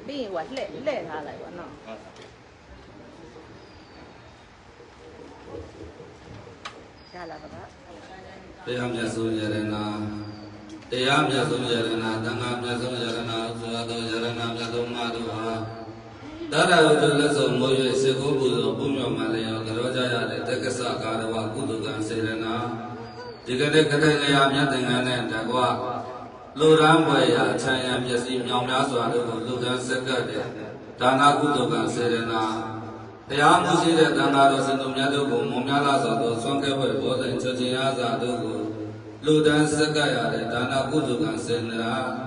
Being what let her like what no. Tayam Yasu Yarana, Tayam Yasu Yarana, Tangam Yasu Yarana, Suado Yarana, Yasu Madua. Dara Ujulas Moyo Sekubu, Puno Malaya, Garoja, Tekasa Karawa, Kudugan Serena, Tigatekaya, Yatingan and Tagua, Luramboya, Chayam Yasim Yamaswa, Lugan Sekade, Dana Kudugan Serena. Tayam Musida Danaros and Yadu, Momala Sado, Sonkever, both in Chochiaza, Ludan Sekaya, Dana Kudugan Serena.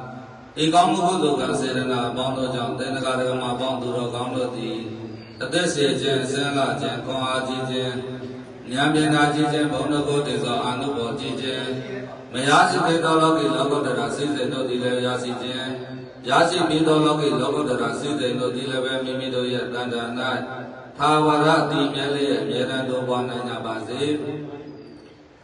Ikamukudugan Serena, Bondo John, Denagama Bondo Gandoti, the Desian, Sena, Jan, Koa Jijan, Nyamina Jijan, Bondo Gotis or Anubo Jijan, Mayasi Pedologi, Logo the Rasis, no delay Yasijan, Yasi Pedologi, Logo the Rasis, no delay Mimido yet Danda Night, Tawarati, Mele, Yerando Bonana Bazi,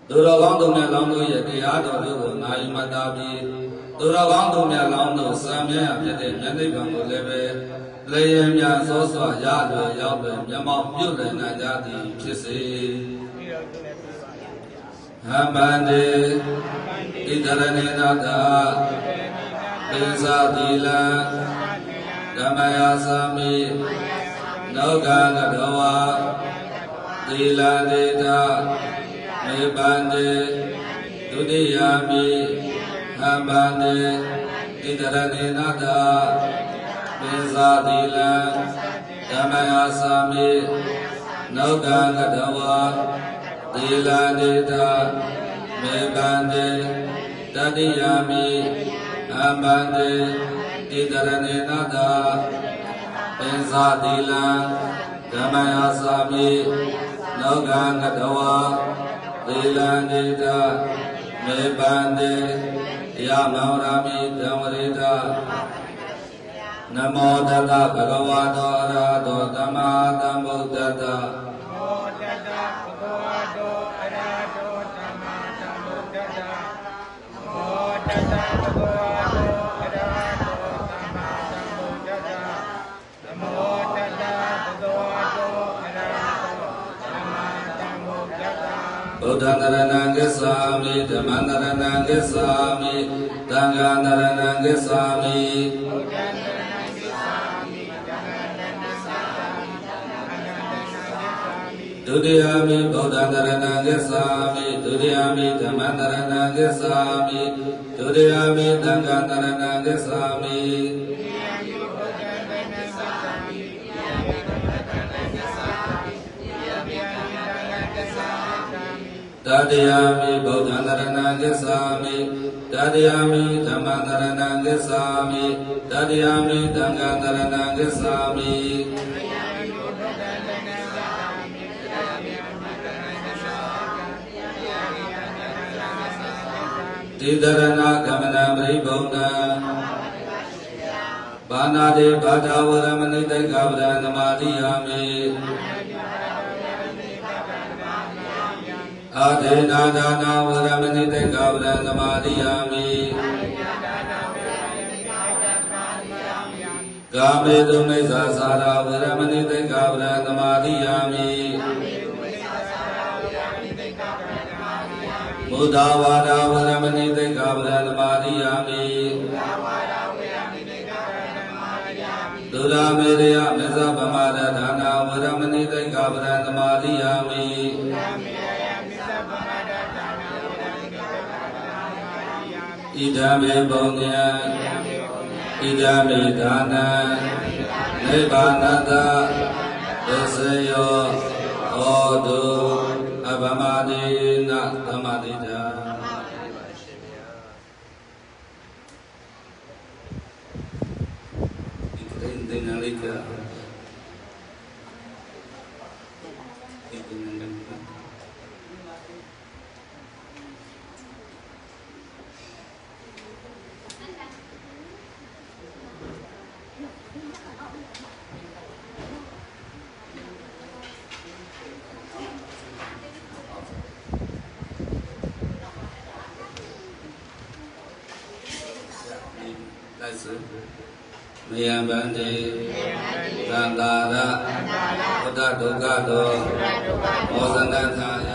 Duragando Melando Yetiado, Naimadabi. Duragando Melando, Samia, Medibango Leve, Layamia, Sosa, Yado, Yabe, Yama, Yule, Najati, Kissy Hamande, Italanada, Pisa Dila, Damaya Sami, Nogana Doa, Dila Deta, Mebande, Dudiyami. Hambane, Itarane Nada, Bezadila, Damaya Sami, Noganga Dawa, Dila Dita, Mebande, Dadiyami, Hambane, Itarane Nada, Bezadila, Damaya Sami, Noganga Dawa, Dila Dita, Mebande, Yamaurami Damarita Namo Tata Bhagavato Arahato Dhamma Sambuddhassa Namo Tata Bhagavato Arahato Dhamma Sambuddhassa Namo Tata Bhagavato Arahato Dhamma Sambuddhassa Namo Tata Bhagavato Arahato Dhamma Sambuddhassa Buddha Gissami, Dhamma Gissami, Dhanga Gissami, Dudiyami, Buddha Gissami, Dudiyami, Dhamma Gissami, Dudiyami, Dhanga Gissami. Dadiyami Bodhanarana Gissami, Dadiyami Dhammanarana Gissami, Dadiyami Dhanganarana Gissami. Tidarana Gamana Bribona Banade Bhadavaramani Gavra Namadiyami ဒေနာဒါနာဝရမဏိတေကဝရသမာဓိယာမိကာမေတုမိစ္ဆာသာရဝရမဏိတေကဝရသမာဓိယာမိမုဒ္ဒဝါဒဝရမဏိတေကဝရသမာဓိယာမိဒုရမေရယမေဇဗမရဒါနာဝရမဏိတေကဝရသမာဓိယာမိဣဒံမေဘုံညံဣဒံမေဒါနံနိဗ္ဗာနတသစ္စယောဟောတုအဗမတိနသမတိတာဒီကနေ့သင်္ကန်းလေးကမေယံဗန္တိသန္တာရဘုဒ္ဓဒုက္ခတောမောဇနထာယ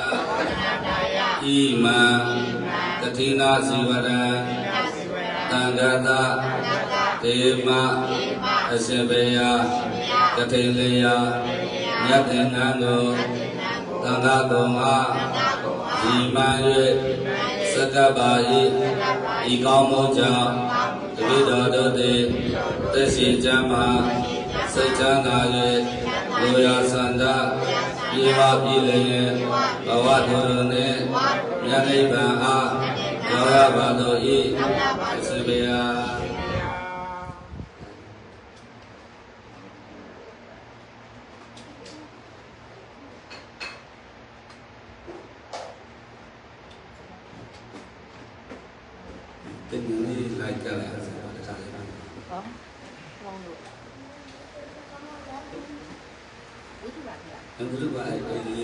ဣမံတတိနာဇီဝရံသံဃတဒေမအရှင်ဘေယကတိလေယမြတ်တင်နံကိုသံဃကုံအားဒီမှန်၍စကပ္ပါဤဤကောင်းမှုကြောင့်တပိတော်တို့သည်သက်ရှိချမ်းသာစိတ်ချမ်းသာ၍လူရဆန္ဒပြေဝပြည်လျင်ဘဝတို့နှင့်မြတ်နိဗ္ဗာန်အားရောက်ရပါသောဤအရှင်ဘုရားတင်နေလိုက်ကြတယ်ဆိုတာတခြားလေးပါဟောလောင်းလို့ဘုရားပါအဲ့ဒီ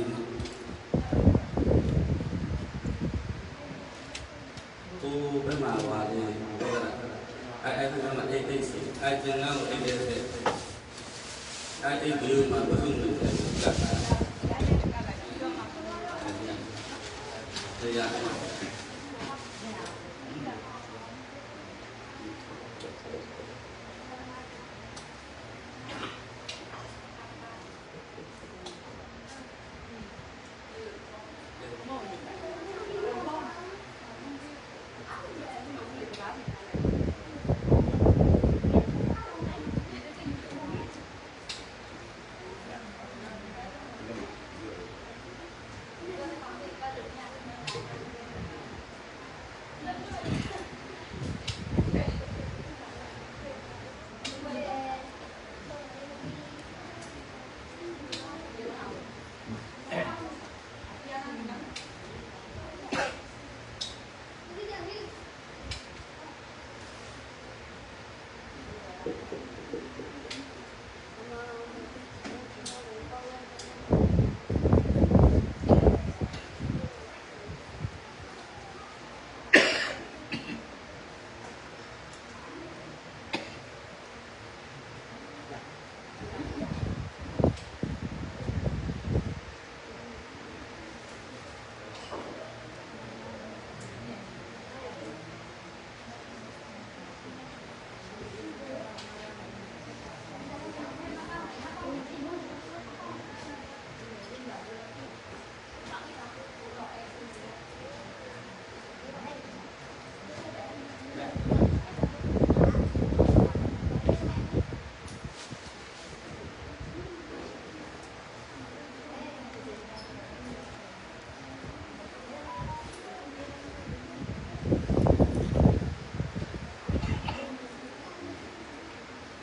ကိုဘယ်မှာဝါလဲအဲ့ဒီမှာအဲ့ဒီစီအဲ့ဒီငါ့ကိုအဲ့ဒီစီအဲ့ဒီဘီယုမှာဘယ်လိုလုပ်လဲကတ်တာတရား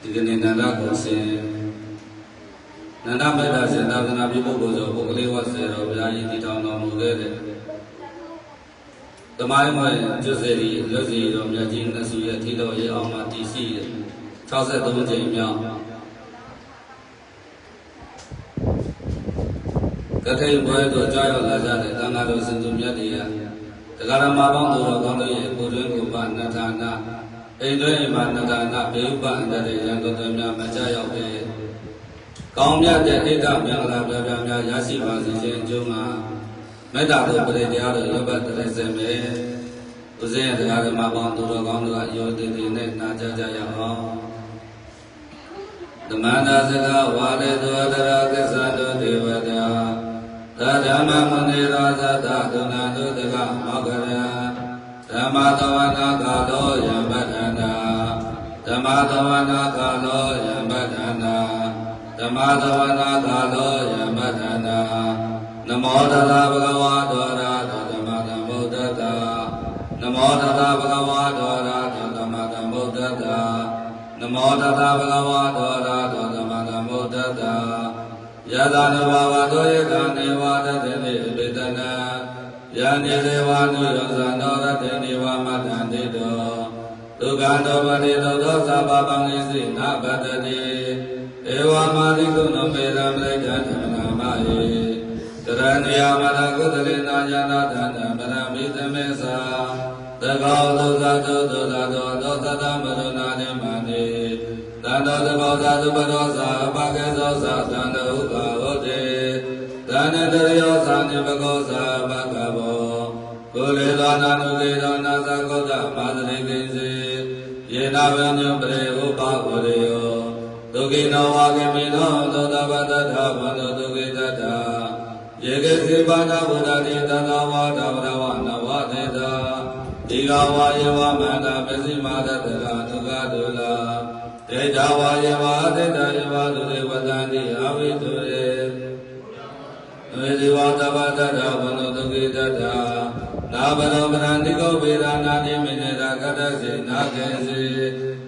ဒီကနေ့နန္ဒကိုရှင်နန္ဒမေတ္တာရှင်သာသနာပြုပုဂ္ဂိုလ်ဆိုပုဂ္ဂလိဝဆေတော်ဘုရားကြီးတည်ထောင်တော်မူခဲ့တဲ့သမိုင်းမှာကျွတ်စေရီလွတ်စီတော်မြတ်ကြီးနတ်စုရဲ့ထီတော်ရဲ့အောင်မှာတည်ရှိတဲ့63ကြိမ်မြောက် ကထိန်ပွဲတို့ကြောက်ရောက်လာကြတဲ့သံဃာတော်စင်သူမြတ်တွေတရားဓမ္မပေါင်းသူတော်ကောင်းတို့ရဲ့ကိုယ်တွင်ကိုယ်ပနဌာနအိမ်တွင်အိမ်မှာနဌာနဘေဥပအန္တရေရန်တော်တော်များမကြရောက်ပဲကောင်းမြတ်တဲ့အိဋ္ဌမင်္ဂလာပြပြများရရှိပါစေခြင်းအကျိုးမှာမေတ္တာတော်ပရိတရားတော်ရပ်ပတ်တရစေမယ်ဦးဇင်းရဲ့တရားဓမ္မပေါင်းသူတော်ကောင်းတို့ကရောတည်တည်နဲ့နာကြရအောင်သမန္တာစကားဝါရေသောတရာသစ္စာတို့ဒေဝတာသာဓမ္မမုနိရာဇတာဒုနာတုတကမောကရဓမ္မသဝနာကာလောယံပဋ္ဌာနာဓမ္မသဝနာကာလောယံပဋ္ဌာနာဓမ္မသဝနာကာလောယံပဋ္ဌာနာနမောတသဗ္ဗဂဝါတောရာဓမ္မသမ္ဗုဒ္ဓတာနမောတသဗ္ဗဂဝါတောရာဓမ္မသမ္ဗုဒ္ဓတာနမောတသဗ္ဗဂဝါတောရာဓမ္မသမ္ဗုဒ္ဓတာယသာနဘဝတောယကနေဝါတတေနိပိတနာယန္တိဒေဝနုယောဇာနောရတေနိဝမတ္တန္တိတောဒုက္ခတောပရိသောသောသဗ္ဗပံဣစိနာပတ္တိဧဝမာရိကုဏမေရမရိကံသမနာမဟိတရဏိယမတကုသလေနာယနာတန္တပရမိသမေသာသကောသုဇာတုသုဇာတောသောသတ္တမရုဏာနိမနိသန္တောသကောဇာတုပရောဇာပကေဇောဇာသန္တောဥပါဟောတိသန္နတရောဇာနိပကောဇာပကဘောကိုလေသောနာနုကေသောနာသကောဇာမာသရိကိစေယေနဝညံပရေဥပါဝရေယောဒုက္ခိနောဝါကေမိနောသောတပတ္တထာဘန္တောဒုက္ခိတ္တာယေကေစီပါဏဗုဒ္ဓတိတသဝါဒဝရဝနဝသေတာဒီဃဝါယေဝမန္တပစီမာတတရာဒုက္ခဒုလာဒေဇဝါယေဝသေတယေဝဒုရေဝတန္တိအဝိတုရေဝေဒီဝတပတ္တထာဘန္တောဒုက္ခိတ္တာနာဘရောပရန္တိကောဗေဒနာတိမိနေသာကတ္တစေနာကေစေ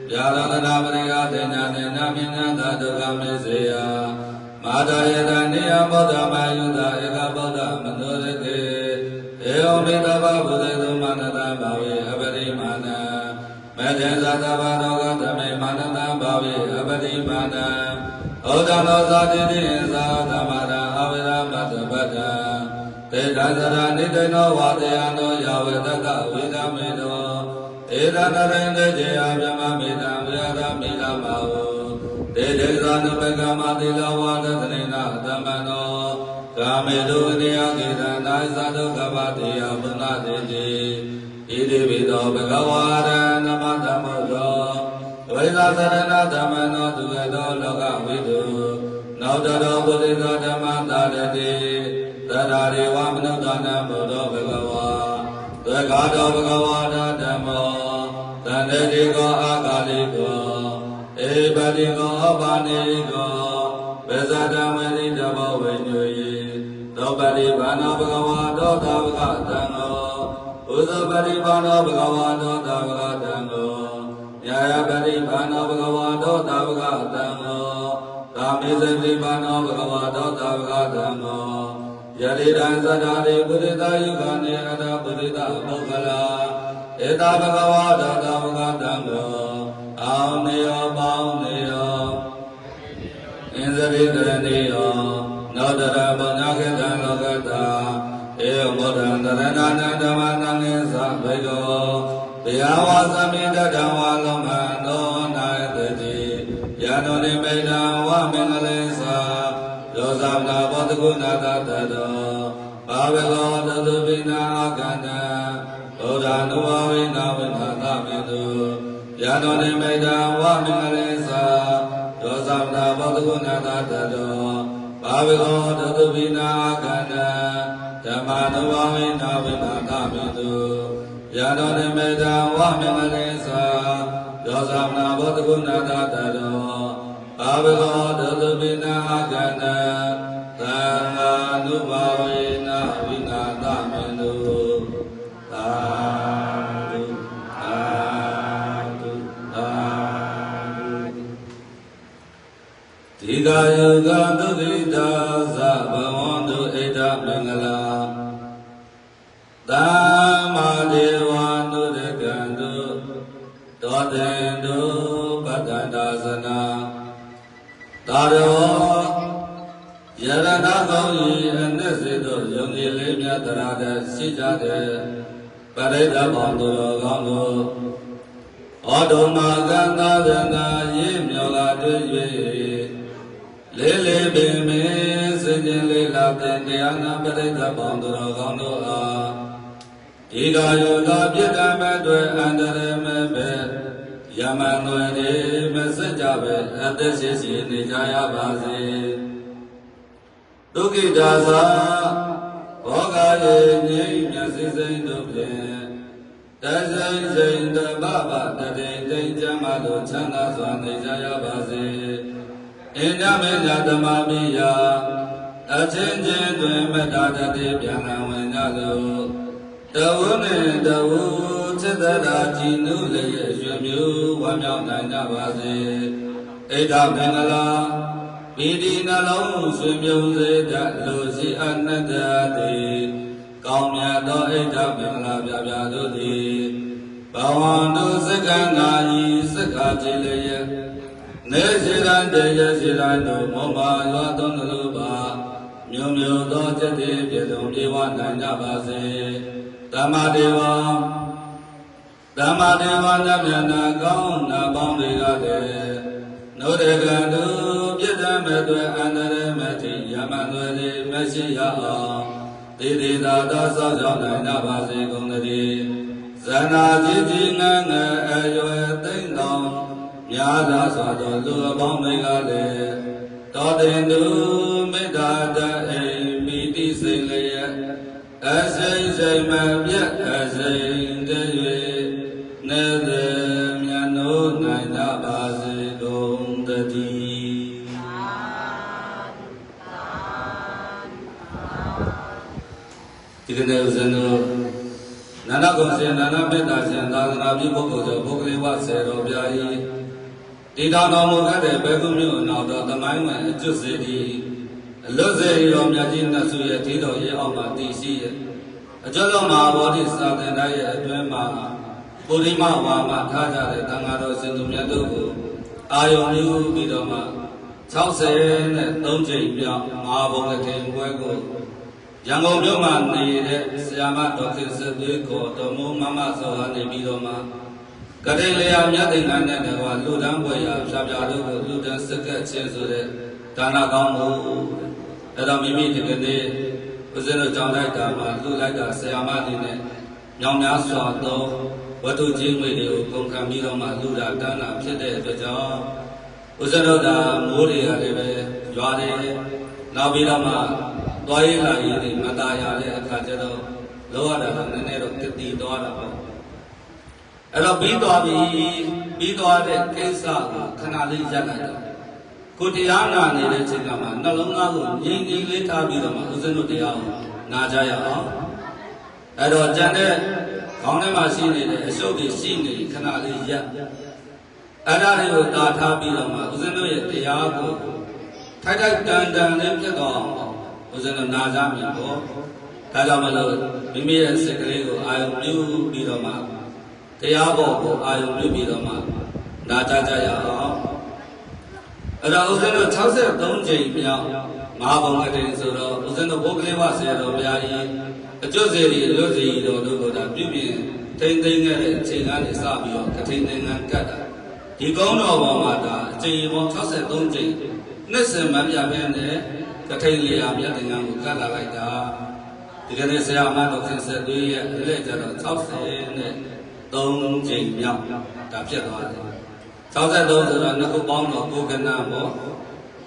ဗျာရကနာပရိယသေညာနေနာမိညာသာဒုက္ခမေစေယမာတာယတနိယဗုဒ္ဓမယုတာဧကဗုဒ္ဓမနောရကေဧဝံမေတ္တဗဗုဇေသုမာနတဘာဝေအပရိမာဏမေတ္တေသတ္တဗရောဂသမေမာနတဘာဝေအပရိမာဏဩဒနောသာတိတိသာသမရာအဝိရမတ္တပတ္တတေတသရဏိတေနောဝါတေယနောယဝေတကဝိဒမေနောဧတနရိန္ဒေကျေယဗျမမေတံဝိရမိလမဟုတေတေသာနုပကမတိလဝါဒသနေနာသမ္နောကာမေတုဝိနယကေတနာသဒုက္ခပတိယဘုနာတိတိဣတိပိသောဘဂဝါရနမတမုသောဝိသသရဏဓမ္မနောသူကသောလောကဝိတုနောတရောပုရိသောဓမ္မတာရတိသရရိဝမနုဿာနဘုသောဘဂဝါသက္ကာတောဘဂဝါရဓမ္မောသန္တိကောအာဂါလိကောဧပတိကောအပါနေကောဝေဇာတဝေတိတဘောဝေညွေသောပရိဘာနောဘဂဝါတောသာဝကတံဃောဥဇပရိဘာနောဘဂဝါတောသာဝကတံဃောယာယပရိဘာနောဘဂဝါတောသာဝကတံဃောကာမေဇပရိဘာနောဘဂဝါတောသာဝကတံဃောယတိတံသတ္တာရိပုရိသယုဂာနေအတပုရိသပုဂ္ဂလာဧတဘဂဝါတောသာဝကတံဃောအာမေယောပေါင်းနေယောဣန္ဒြေကရဏေယောနောတရပုညခေတံလောကတာဧဝမောဒံတရဏနာဓမ္မနံငေသဘေကောဘယဝါသမိတတံဝါလောမနောနာယတိယန္တောနိမိတံဝမင်္ဂလေသာယောဇာနာဘောတကုဏတတတောဘာဝကောတသုပိနာအာကန္တဘုရားနုဝဝိနာဝိနာသမေတုယန္တောနိမိတံဝမင်္ဂလေသာယောဇာနာဘောတကုဏတတတောဘာဝကောတသုပိနာအာကန္တဓမ္မနုဝဝိနာဝိနာသမေတုယန္တောနိမိတံဝမင်္ဂလေသာယောဇာနာဘောတကုဏတတတောဘာဝကောတသုပိနာအာကန္တသံဃာနုဘဝေနဝိနာသမေတုသာဓုသာဓုသာဓုဒီဃယုဂသုတိတာသဘဝန္တုဣဒမင်္ဂလာသမ္မာဒေဝနုရကံတုတောတေတုပတ္တန္တာသနာသာရော ယရဏကောင်းဤအနက်စေတို့ယုံကြည်လေးမြတ်တရားတဲ့ရှိကြတဲ့ပရိသတ်ပေါင်းတို့ကောင်းတို့ဩဒုမကန္တာသနာရေမြော်လာတွေ့၍လေးလေးပင်မင်းစင်ကြင်လေးလာတဲ့တရားနာပရိသတ်ပေါင်းတို့ကောင်းတို့အားဒီကယောဂပြစ်ဒမတွေအန္တရမပဲယမန်တွေမစကြပဲအသက်ရှိရှိနေကြရပါစေဒုက္ခိတာသာဘောဂရေငြိမ်းမြတ်စိစိန်တို့ဖြင့်တစိမ့်စိန်တပပတတိန်တိန်ကျမ်းမာလို့ချမ်းသာစွာနေကြရပါစေအင်းညမေညဓမ္မမိယအချင်းချင်းတွင်မတ္တာတတိပြန်လည်ဝင်ကြလို့တဝုနှင့်တဝုจิตရာကြည်နုလည်းရွှေမျိုးဝမ်းမြောက်နိုင်ကြပါစေဣဒ္ဓမင်္ဂလာမိဒီနှလုံးရွှေမျိုးစေတလူစီအနတ္တတိကောင်းမြတ်သောဣဒ္ဓမင်္ဂလာပြပြတို့သည်ဘဝန္တုစက္ကငါဤစက္ခာကြည်လည်းနေစေတံတေယစေတံတို့မောမာရွာသောလူပါမြို့မြို့သောจิตတိပြေဆုံးပြေဝနိုင်ကြပါစေဓမ္မဒေဝဓမ္မဒေဝနာမြတ်နာကောင်းနာပေါင်းတွေကလည်းနိုရကံတို့ပြည့်စုံမဲ့အတွက်အန္တရာယ်မတိယမန်တွေမရှိရအောင်ဒေဒေသာသာဆောက်ရှောက်နိုင်ကြပါစေကုန်သတည်းဇဏကြီးကြီးငန်းငယ်အရွယ်သိမ့်တော်များသာစွာသောလူအပေါင်းတွေကလည်းတောတင်သူမေတ္တာတအိမိတိစိတ်လျက်အစိမ့်စိမ့်မပြတ်အစိမ့်တည်းနေသည်မြတ်နိုးနိုင်ကြပါစေကုန်သတည်းဒီကနေ့ဦးဇင်းတို့နာနာကုံရှင်နာနာမေတ္တာရှင်သာသနာပြုပုဂ္ဂိုလ်တို့ပုဂ္ဂလိဝဆေတော်ဗျာဤတည်တော်တော်မူတဲ့ဘေကုမြို့နောက်တော်သမိုင်းဝင်အကျွတ်စေတီအလွတ်စေတော်မြတ်ကြီးနတ်စုရဲ့တည်တော်ရဲ့အောက်မှာတည်ရှိရဲ့အကျော်တော်မဟာဗောဓိစာသင်္ဍရဲ့အတွင်းမှာပုရိမဝါမထားကြတဲ့သံဃာတော်ရှင်သူမြတ်တို့ကိုအာယုံပြုပြီးတော့မှ63ကြိမ်မြောက်မဟာဘုံလက်ထင်ပွဲကိုရန်ကုန်မြို့မှာနေတဲ့ဆရာမဒေါက်တာစသွေးကိုတော်မူမမဆောကနေပြီးတော့မှကတိလျာမြတ်သိဏ္ဍနဲ့တကွာလူတန်းပွဲရာဖြာဖြာတို့ကိုလူတန်းစက်ကတ်ခြင်းဆိုတဲ့ဒါနကောင်းမှုအဲ့တော့မိမိဒီကနေ့ဦးဇင်းတို့ကြောင်းလိုက်တာမှာလူလိုက်တာဆရာမအနေနဲ့မြောင်များစွာသောဝတ္ထုချင်းငွေတွေကိုကုန်ခံပြီးတော့မှလူတာတန်းတာဖြစ်တဲ့အတွက်ကြောင့်ဦးဇင်းတို့ကမိုးတွေကလည်းပဲရွာတယ်နောက်ပြီးတော့မှသွားရလာရည်တွေမตายရတဲ့အခါကျတော့လောရတာကနည်းနည်းတော့တည်သွားတာပေါ့အဲ့တော့ပြီးသွားတဲ့ကိစ္စကိုခဏလေးရပ်လိုက်တော့ကိုတရားနာနေတဲ့ချိန်ကမှနှလုံးသားကိုငြိမ်ငြိမ်လေးထားပြီးတော့မှဦးဇင်းတို့တရားကိုနာကြရအောင်အဲ့တော့ကျန်တဲ့ခေါင်းထဲမှာရှိနေတဲ့အရှုပ်တွေရှိနေခဏလေးရပ်အဲ့ဒါတွေကိုတာထားပြီးတော့မှဦးဇင်းတို့ရဲ့တရားကိုထိုက်ထိုက်တန်တန်လေးဖြစ်တော့ဦးဇင်းတို့နာကြမယ်ပေါ့ဒါကြောင့်မလို့မိမိရဲ့စိတ်ကလေးကိုအာရုံပြုပြီးတော့မှတရားပေါ်ကိုအာရုံပြုပြီးတော့မှနာကြကြရအောင်အဲ့တော့ဦးဇင်းတို့63ကြိမ်မြောက်မဟာဘုံကတိဆိုတော့ဦးဇင်းတို့ဘုဂလိဝဆေတော်ဘုရားကြီးအကျွတ်စေရီအလွတ်စေရီတော်တို့ကဒါပြုပြင်ထိမ့်သိမ့်ခဲ့တဲ့အချိန်ကနေစပြီးတော့ကထိန်သင်္ကန်းကတ်တာဒီကောင်းတော်ပေါ်မှာဒါအချိန်ပေါင်း63ကြိမ်နှစ်စဉ်မပြပဲနဲ့ကထိန်လျာမြတ်သင်္ကန်းကိုကတ်လာလိုက်တာဒီကနေ့ဆရာမတော်ခင်ဆက်သွေးရဲ့အလက်ကျတော့63ကြိမ်မြောက်ဒါဖြစ်သွားတယ်63ဆိုတော့နှစ်ခုပေါင်းတော့ကိုကဏပေါ့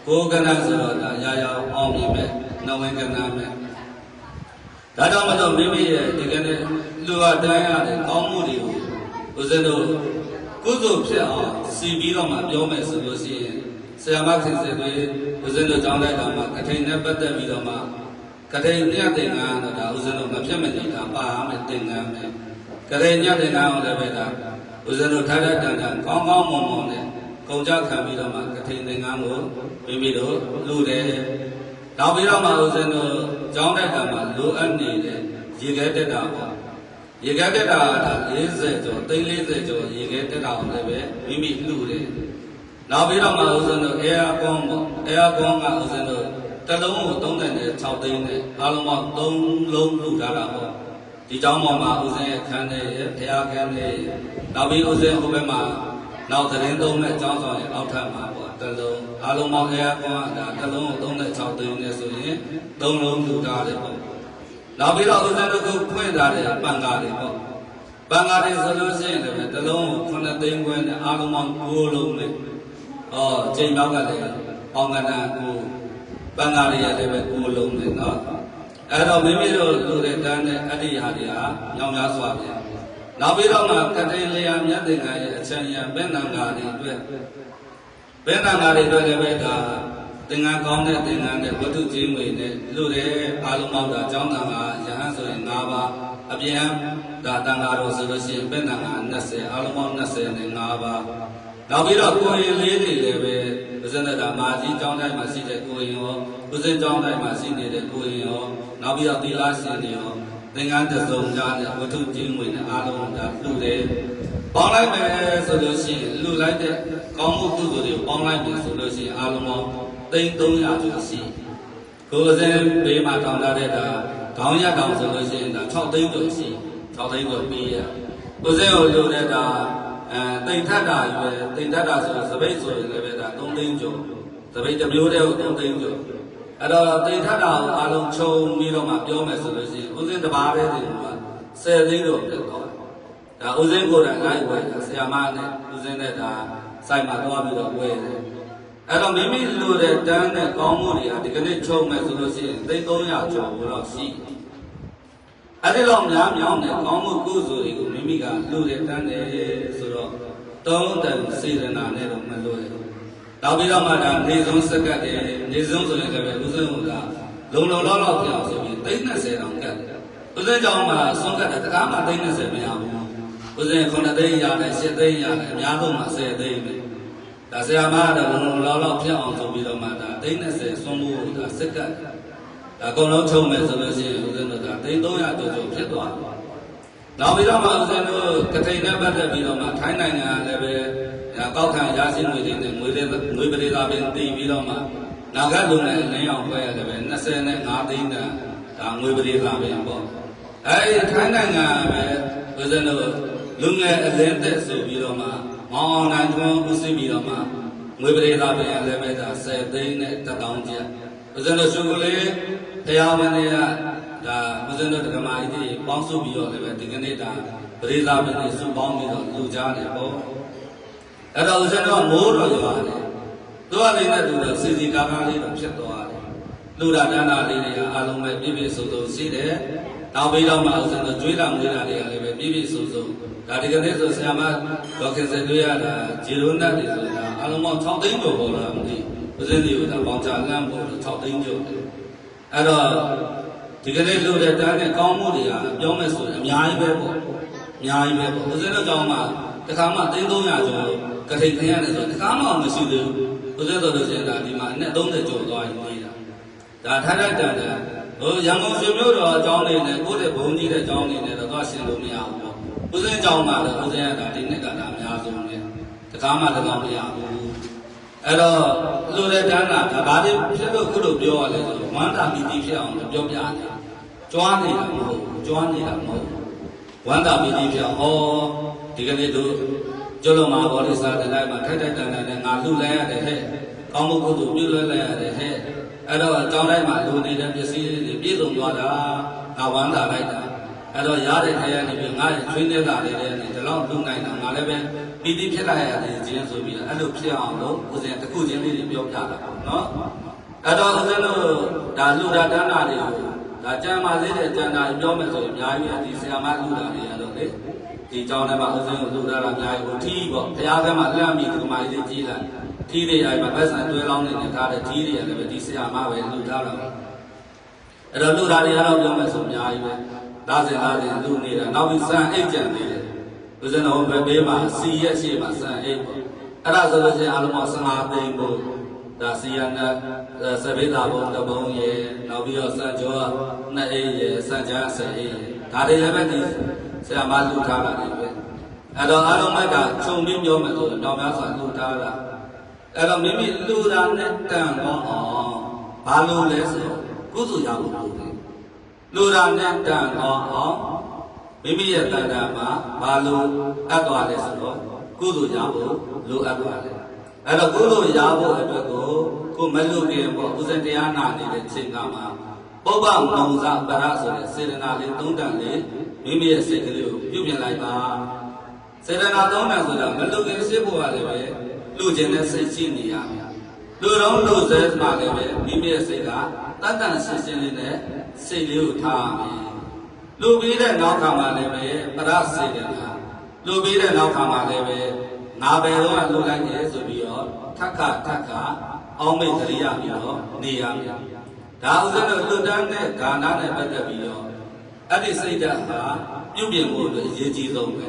ကိုကဏဆိုတော့ဒါရာရာအောင်မြင်မဲ့နဝင်ကဏမဲ့ဒါကြောင့်မလို့မိမိရဲ့ဒီကနေ့လူအတိုင်းရတဲ့ကောင်းမှုတွေကိုဦးဇင်းတို့ကုသိုလ်ဖြစ်အောင်စီပြီးတော့မှပြောမယ်ဆိုလို့ရှိရင်ဆရာမခင်စေတွေဦးဇင်းတို့ကြောင်းလိုက်တာမှာကထိန်နဲ့ပတ်သက်ပြီးတော့မှကထိန်မြတ်သင်္ကန်းတော့ဒါဦးဇင်းတို့မဖြစ်မနေတာပါမယ်သင်္ကန်းမယ်ကထိန်မြတ်သင်္ကန်းကိုလည်းပဲဒါဦးဇင်းတို့ထားတဲ့တန်တန်ကောင်းကောင်းမွန်မွန်နဲ့ကုန်ကြခံပြီးတော့မှကထိန်သင်္ကန်းကိုမိမိတို့လူတယ်နောက်ပြီးတော့မှဦးဇင်းတို့ကြောင်းတဲ့ကံမှာလိုအပ်နေတဲ့ရေခဲတက်တာပေါ့ရေခဲတက်တာဒါ40ကျော်340ကျော်ရေခဲတက်တာအောင်လည်းပဲမိမိလူတယ်နောက်ပြီးတော့မှဦးဇင်းတို့အဲယာကွန်ပေါ့အဲယာကွန်ကဦးဇင်းတို့ တလုံးကို36သိန်းနဲ့အားလုံးပေါင်း3လုံးလူထားတာပေါ့ဒီเจ้าမောင်မှာဦးစင်းရဲ့ခန်းနဲ့ဖျားခန်းနဲ့နောက်ပြီးဦးစင်းဟိုဘက်မှာနောက်သတင်းသုံးမဲ့เจ้าဆောင်ရဲ့အောက်ထပ်မှာပေါ့တလုံးအားလုံးပေါင်းအဲကွာဒါတလုံးကို36သိန်းနဲ့ဆိုရင်3လုံးလူထားတယ်ပေါ့နောက်ပြီးတော့ဦးစင်းတို့ကဖွင့်ထားတဲ့ပန်ကားတွေပေါ့ပန်ကားတွေဆိုလို့ရှိရင်လည်းတလုံးကို9သိန်းခွဲနဲ့အားလုံးပေါင်း9လုံးနဲ့ချိန်ပေါက်ကလည်းအောင်ကဏ္ဍကိုပန်ကားတွေလည်းပဲ9လုံးနဲ့เนาะအဲ့တော့မိမိတို့လူတွေတန်းတဲ့အတ္တိဟာတွေဟာညောင်များစွာပြန်နောက်ပြီးတော့မှကတိလျာမြတ်သင်္ကန်းရဲ့အချမ်းရံဘယ်နံကားတွေအတွက်ဘယ်နံကားတွေအတွက်လည်းပဲဒါသင်္ကန်းကောင်းတဲ့သင်္ကန်းနဲ့ဝတ္ထုကြီးငွေနဲ့လူတွေအားလုံးပေါင်းတာကျောင်းသားကယဟန်ဆိုရင်၅ပါးအပြန်ဒါတန်ဃာတော်ဆိုလို့ရှိရင်ဘယ်နံကား20အားလုံးပေါင်း25ပါးနောက်ပြီးတော့ကိုရင်လေးတွေလည်းပဲဦးဇင်းတို့ကမာကြီးကျောင်းတိုင်းမှာရှိတဲ့ကိုရင်ရောဦးဇင်းကျောင်းတိုင်းမှာရှိနေတဲ့ကိုရင်ရောနောက်ပြီးတော့သီလရှင်တွေရောသင်္ကန်းတစ်စုံကြားနဲ့ဝတ္ထုကြီးငွေနဲ့အားလုံးဒါလူတယ်ပေါင်းလိုက်မယ်ဆိုလို့ရှိရင်လူလိုက်တဲ့ကောင်းမှုကုသိုလ်တွေပေါင်းလိုက်မယ်ဆိုလို့ရှိရင်အားလုံးပေါင်း300ကျော်ရှိကိုယ်စင်ဘေးမှာတောင်းလာတဲ့ဒါခေါင်းရတောင်ဆိုလို့ရှိရင်ဒါ6သိန်းကျော်ရှိ6သိန်းကျော်ပေးရကိုယ်စင်ကိုလူတဲ့ဒါတိမ်ထက်တာရွယ်တိမ်ထက်တာဆိုတော့စပိတ်ဆိုရင်လည်းပဲဒါ3သိန်းကျော်စပိတ်တစ်မျိုးတည်းကို3သိန်းကျော်အဲ့တော့တိမ်ထက်တာကိုအားလုံးခြုံပြီးတော့မှပြောမယ်ဆိုလို့ရှိရင်ဦးစင်းတစ်ပါးတည်းတင်က10သိန်းကျော်ဖြစ်သွားဒါဦးစင်းကိုယ်တိုင်လိုက်ဝယ်ဆရာမနဲ့ဦးစင်းနဲ့ဒါစိုက်မှာသွားပြီးတော့ဝယ်တယ်အဲ့တော့မိမိလူတဲ့တန်းနဲ့ကောင်းမှုတွေဟာဒီကနေ့ခြုံမယ်ဆိုလို့ရှိရင်300ကျော်ဘို့တော့ရှိအဲ့ဒီတော့များမြောင်းတဲ့ကောင်းမှုကုသိုလ်တွေကိုမိမိကလူတဲ့တန်းတယ်ဆိုတော့သုံးတန်စေတနာနဲ့တော့မလို့ရနောက်ပြီးတော့မှဒါနေဆုံးစကတ်တယ်နေဆုံးဆိုရင်လည်းဦးစင်းကလုံလုံလောက်လောက်ပြောင်းဆိုပြီး30တောင်ကတ်တယ်ဦးစင်းကြောင့်မှဆုံးကတ်တယ်တကားမှ30မရဘူးဦးစင်း9သိန်းရတယ်10သိန်းရတယ်အများဆုံးမှ10သိန်းပဲဒါဆရာမကတော့လုံလုံလောက်လောက်ပြောင်းအောင်ဆိုပြီးတော့မှဒါ30ဆုံးဖို့ဒါစကတ်အကုန်လုံးချုံမယ်ဆိုလို့ရှိရင်ဦးဇင်းတို့က300ကျော်ဖြစ်သွားတယ်။နောက်ပြီးတော့မှဦးဇင်းတို့ကထိန်နဲ့ပတ်သက်ပြီးတော့မှထိုင်းနိုင်ငံလည်းပဲကောက်ခံရရှိငွေတွေနဲ့ငွေပရိသတ်ပင်တည်ပြီးတော့မှနာဂတ်လူနဲ့လင်းအောင်ဖွဲ့ရတယ်ပဲ25သိန်းတာဒါငွေပရိသတ်ပင်ပေါ့။အဲဒီထိုင်းနိုင်ငံပဲဦးဇင်းတို့လူငယ်အလင်းသက်ဆိုပြီးတော့မှမောင်အောင်နိုင်ထွန်းဦးစီးပြီးတော့မှငွေပရိသတ်ပင်လည်းပဲဒါ10သိန်းနဲ့1000ကျပ်ဦးဇင်းတို့ရှုပ်ကလေးတရားဝင်တွေကဒါဦးဇင်းတို့ဓမ္မအကြီးပေါင်းစုပြီးတော့လည်းပဲဒီကနေ့ဒါပရိသတ်ပင်တွေစုပေါင်းပြီးတော့လူကြားတယ်ပေါ့အဲ့တော့ဦးဇင်းတို့မိုးတော်ရွာတယ်သူကလည်းနဲ့သူတော့စီစီကားကားလေးတော့ဖြစ်သွားတယ်လူတာတန်းတာလေးတွေကအားလုံးပဲပြည့်ပြည့်စုံစုံရှိတယ်နောက်ပြီးတော့မှဦးဇင်းတို့ကျွေးလာမွေးလာတွေကလည်းပဲပြည့်ပြည့်စုံစုံဒါဒီကနေ့ဆိုဆရာမဒေါက်ခင်စတွေးရတာဂျီရိုနတ်တွေဆိုတာအားလုံးပေါင်း6သိန်းကျော်ပေါ်လာမသိဦးဇင်းတွေကပေါင်းချလမ်းပေါ်6သိန်းကျော်အဲ့တော့ဒီကနေ့လို့တဲ့တန်းနဲ့ကောင်းမှုတွေကပြောမယ်ဆိုရင်အများကြီးပဲပေါ့အများကြီးပဲပေါ့ဦးဇင်းတို့ကြောင့်မှတခါမှ300ကျော်ကထိန်ခရတယ်ဆိုတခါမှမရှိသေးဘူးဦးဇင်းတို့လို့ရှိရင်ဒါဒီမှာအနဲ့30ကျော်သွားရင်နေတာဒါထိုက်တန်တယ်ဟိုရန်ကုန်ရှင်မြို့တော်အကြောင်းလေးနဲ့ကိုယ့်တဲ့ဘုံကြီးတဲ့အကြောင်းလေးနဲ့တော့သွားရှင်းလို့မရဘူးပေါ့ဦးဇင်းကြောင့်မှလည်းဦးဇင်းကဒါဒီနှစ်ကဒါအများဆုံးပဲတခါမှတကောင်မရဘူးအဲ့တော့လူတဲ့တန်းတာဒါဘာတွေဖြစ်လို့ခုလိုပြောရလဲဆိုတော့ဝမ်းတာပီတိဖြစ်အောင်ပြောပြတယ်ကြွားနေတာမဟုတ်ကြွားနေတာမဟုတ်ဝမ်းတာပီတိဖြစ်အောင်ဒီကနေ့တို့ကျွလုံးမှာဘောဓိစာတဲ့လိုက်မှာထိုက်တန်နဲ့ငါလှူလဲရတယ်ဟဲ့ကောင်းမှုကုသိုလ်ပြုလွှဲလဲရတယ်ဟဲ့အဲ့တော့အကြောင်းတိုင်းမှာလူနေတဲ့ပစ္စည်းတွေပြည့်စုံသွားတာငါဝမ်းတာလိုက်တာအဲ့တော့ရတဲ့ထဲကနေပြီးငါ့ရဲ့ချွေးနေတာတွေနဲ့ဒီလောက်လှူနိုင်တာငါလည်းပဲပီတိဖြစ်လာရတယ်ခြင်းဆိုပြီးအဲ့လိုဖြစ်အောင်လို့ဦးဇင်းတစ်ခုချင်းလေးတွေပြောပြတာပေါ့နော်အဲ့တော့ဦးဇင်းတို့ဒါလှူတာတန်းတာတွေကိုဒါကြံပါသေးတဲ့ကြံတာပြောမယ်ဆိုရင်အများကြီးဒီဆရာမလှူတာတွေရလို့လေဒီကြောင်းထဲမှာဦးဇင်းကိုလှူတာအများကြီးကိုထီးပေါ့ဘုရားကမှလှမ်းပြီးဒီမှာလေးကြည့်လိုက်ထီးတွေအဲ့မှာပတ်စံတွဲလောင်းနေတဲ့ကားတဲ့ထီးတွေရလည်းပဲဒီဆရာမပဲလှူထားတာအဲ့တော့လှူတာတွေကတော့ပြောမယ်ဆိုအများကြီးပဲဒါစဉ်လှူနေတာနောက်ပြီးစံအိတ်ကြံနေတယ်ဦးဇင်းတော်ဘယ်ဘေးမှာစီရက်ရှိမှာစံအိတ်ပေါ့အဲ့ဒါဆိုလို့ရှိရင်အားလုံးပေါင်း15သိန်းကိုဒါစီရနဲ့စပိသာဘုံတဘုံရေနောက်ပြီးတော့စံကျော်2အိတ်ရေစံချမ်း10အိတ်ရေဒါတွေလည်းပဲဒီဆရာမလှူထားတာတွေပဲအဲ့တော့အားလုံးကခြုံပြီးပြောမယ်ဆိုတော့တောင်များစွာလှူထားတာအဲ့တော့မိမိလှူတာနဲ့တန်ကောင်းအောင်ဘ ဘာလို့လဲဆိုတော့ကုသိုလ်ရဖို့လို့လူရာနဲ့တန်အောင်မိမိရဲ့တန်တာမှာဘာလို့အပ်သွားလဲဆိုတော့ကုသိုလ်ရဖို့လိုအပ်သွားတယ်အဲ့တော့ကုသိုလ်ရဖို့အတွက်ကိုမလူခင်ပေါ့ဥစဉ်တရားနာနေတဲ့ချိန်ကမှာပုပ္ပမုံစပရဆိုတဲ့စေတနာလေးသုံးတန်လေးမိမိရဲ့စိတ်ကလေးကိုပြုပြင်လိုက်ပါစေတနာသုံးတန်ဆိုတာမလူခင်ရှိဖို့ရတယ်ပဲလူခြင်းနဲ့စိတ်ရှိနေရမယ်လူတော်လူစဲမှာလည်းပဲမိမိရဲ့စိတ်ကတန်တန်ရှင်းရှင်းလေးနဲ့စိတ်လေးကိုထားမယ်လူပြီးတဲ့နောက်ခါမှလည်းပဲပရစေတနာလူပြီးတဲ့နောက်ခါမှလည်းပဲငါပဲတော့လှုပ်လိုက်တယ်ဆိုပြီးတော့ထက်ခအောင်းမိတ်တရိယာပြီးတော့နေရမယ်ဒါဥစ္စာတော့လူတန်းနဲ့ဒါနနဲ့ပတ်သက်ပြီးတော့အဲ့ဒီစိတ်ဓာတ်ဟာပြုပြင်ဖို့အတွက်အရေးကြီးဆုံးပဲ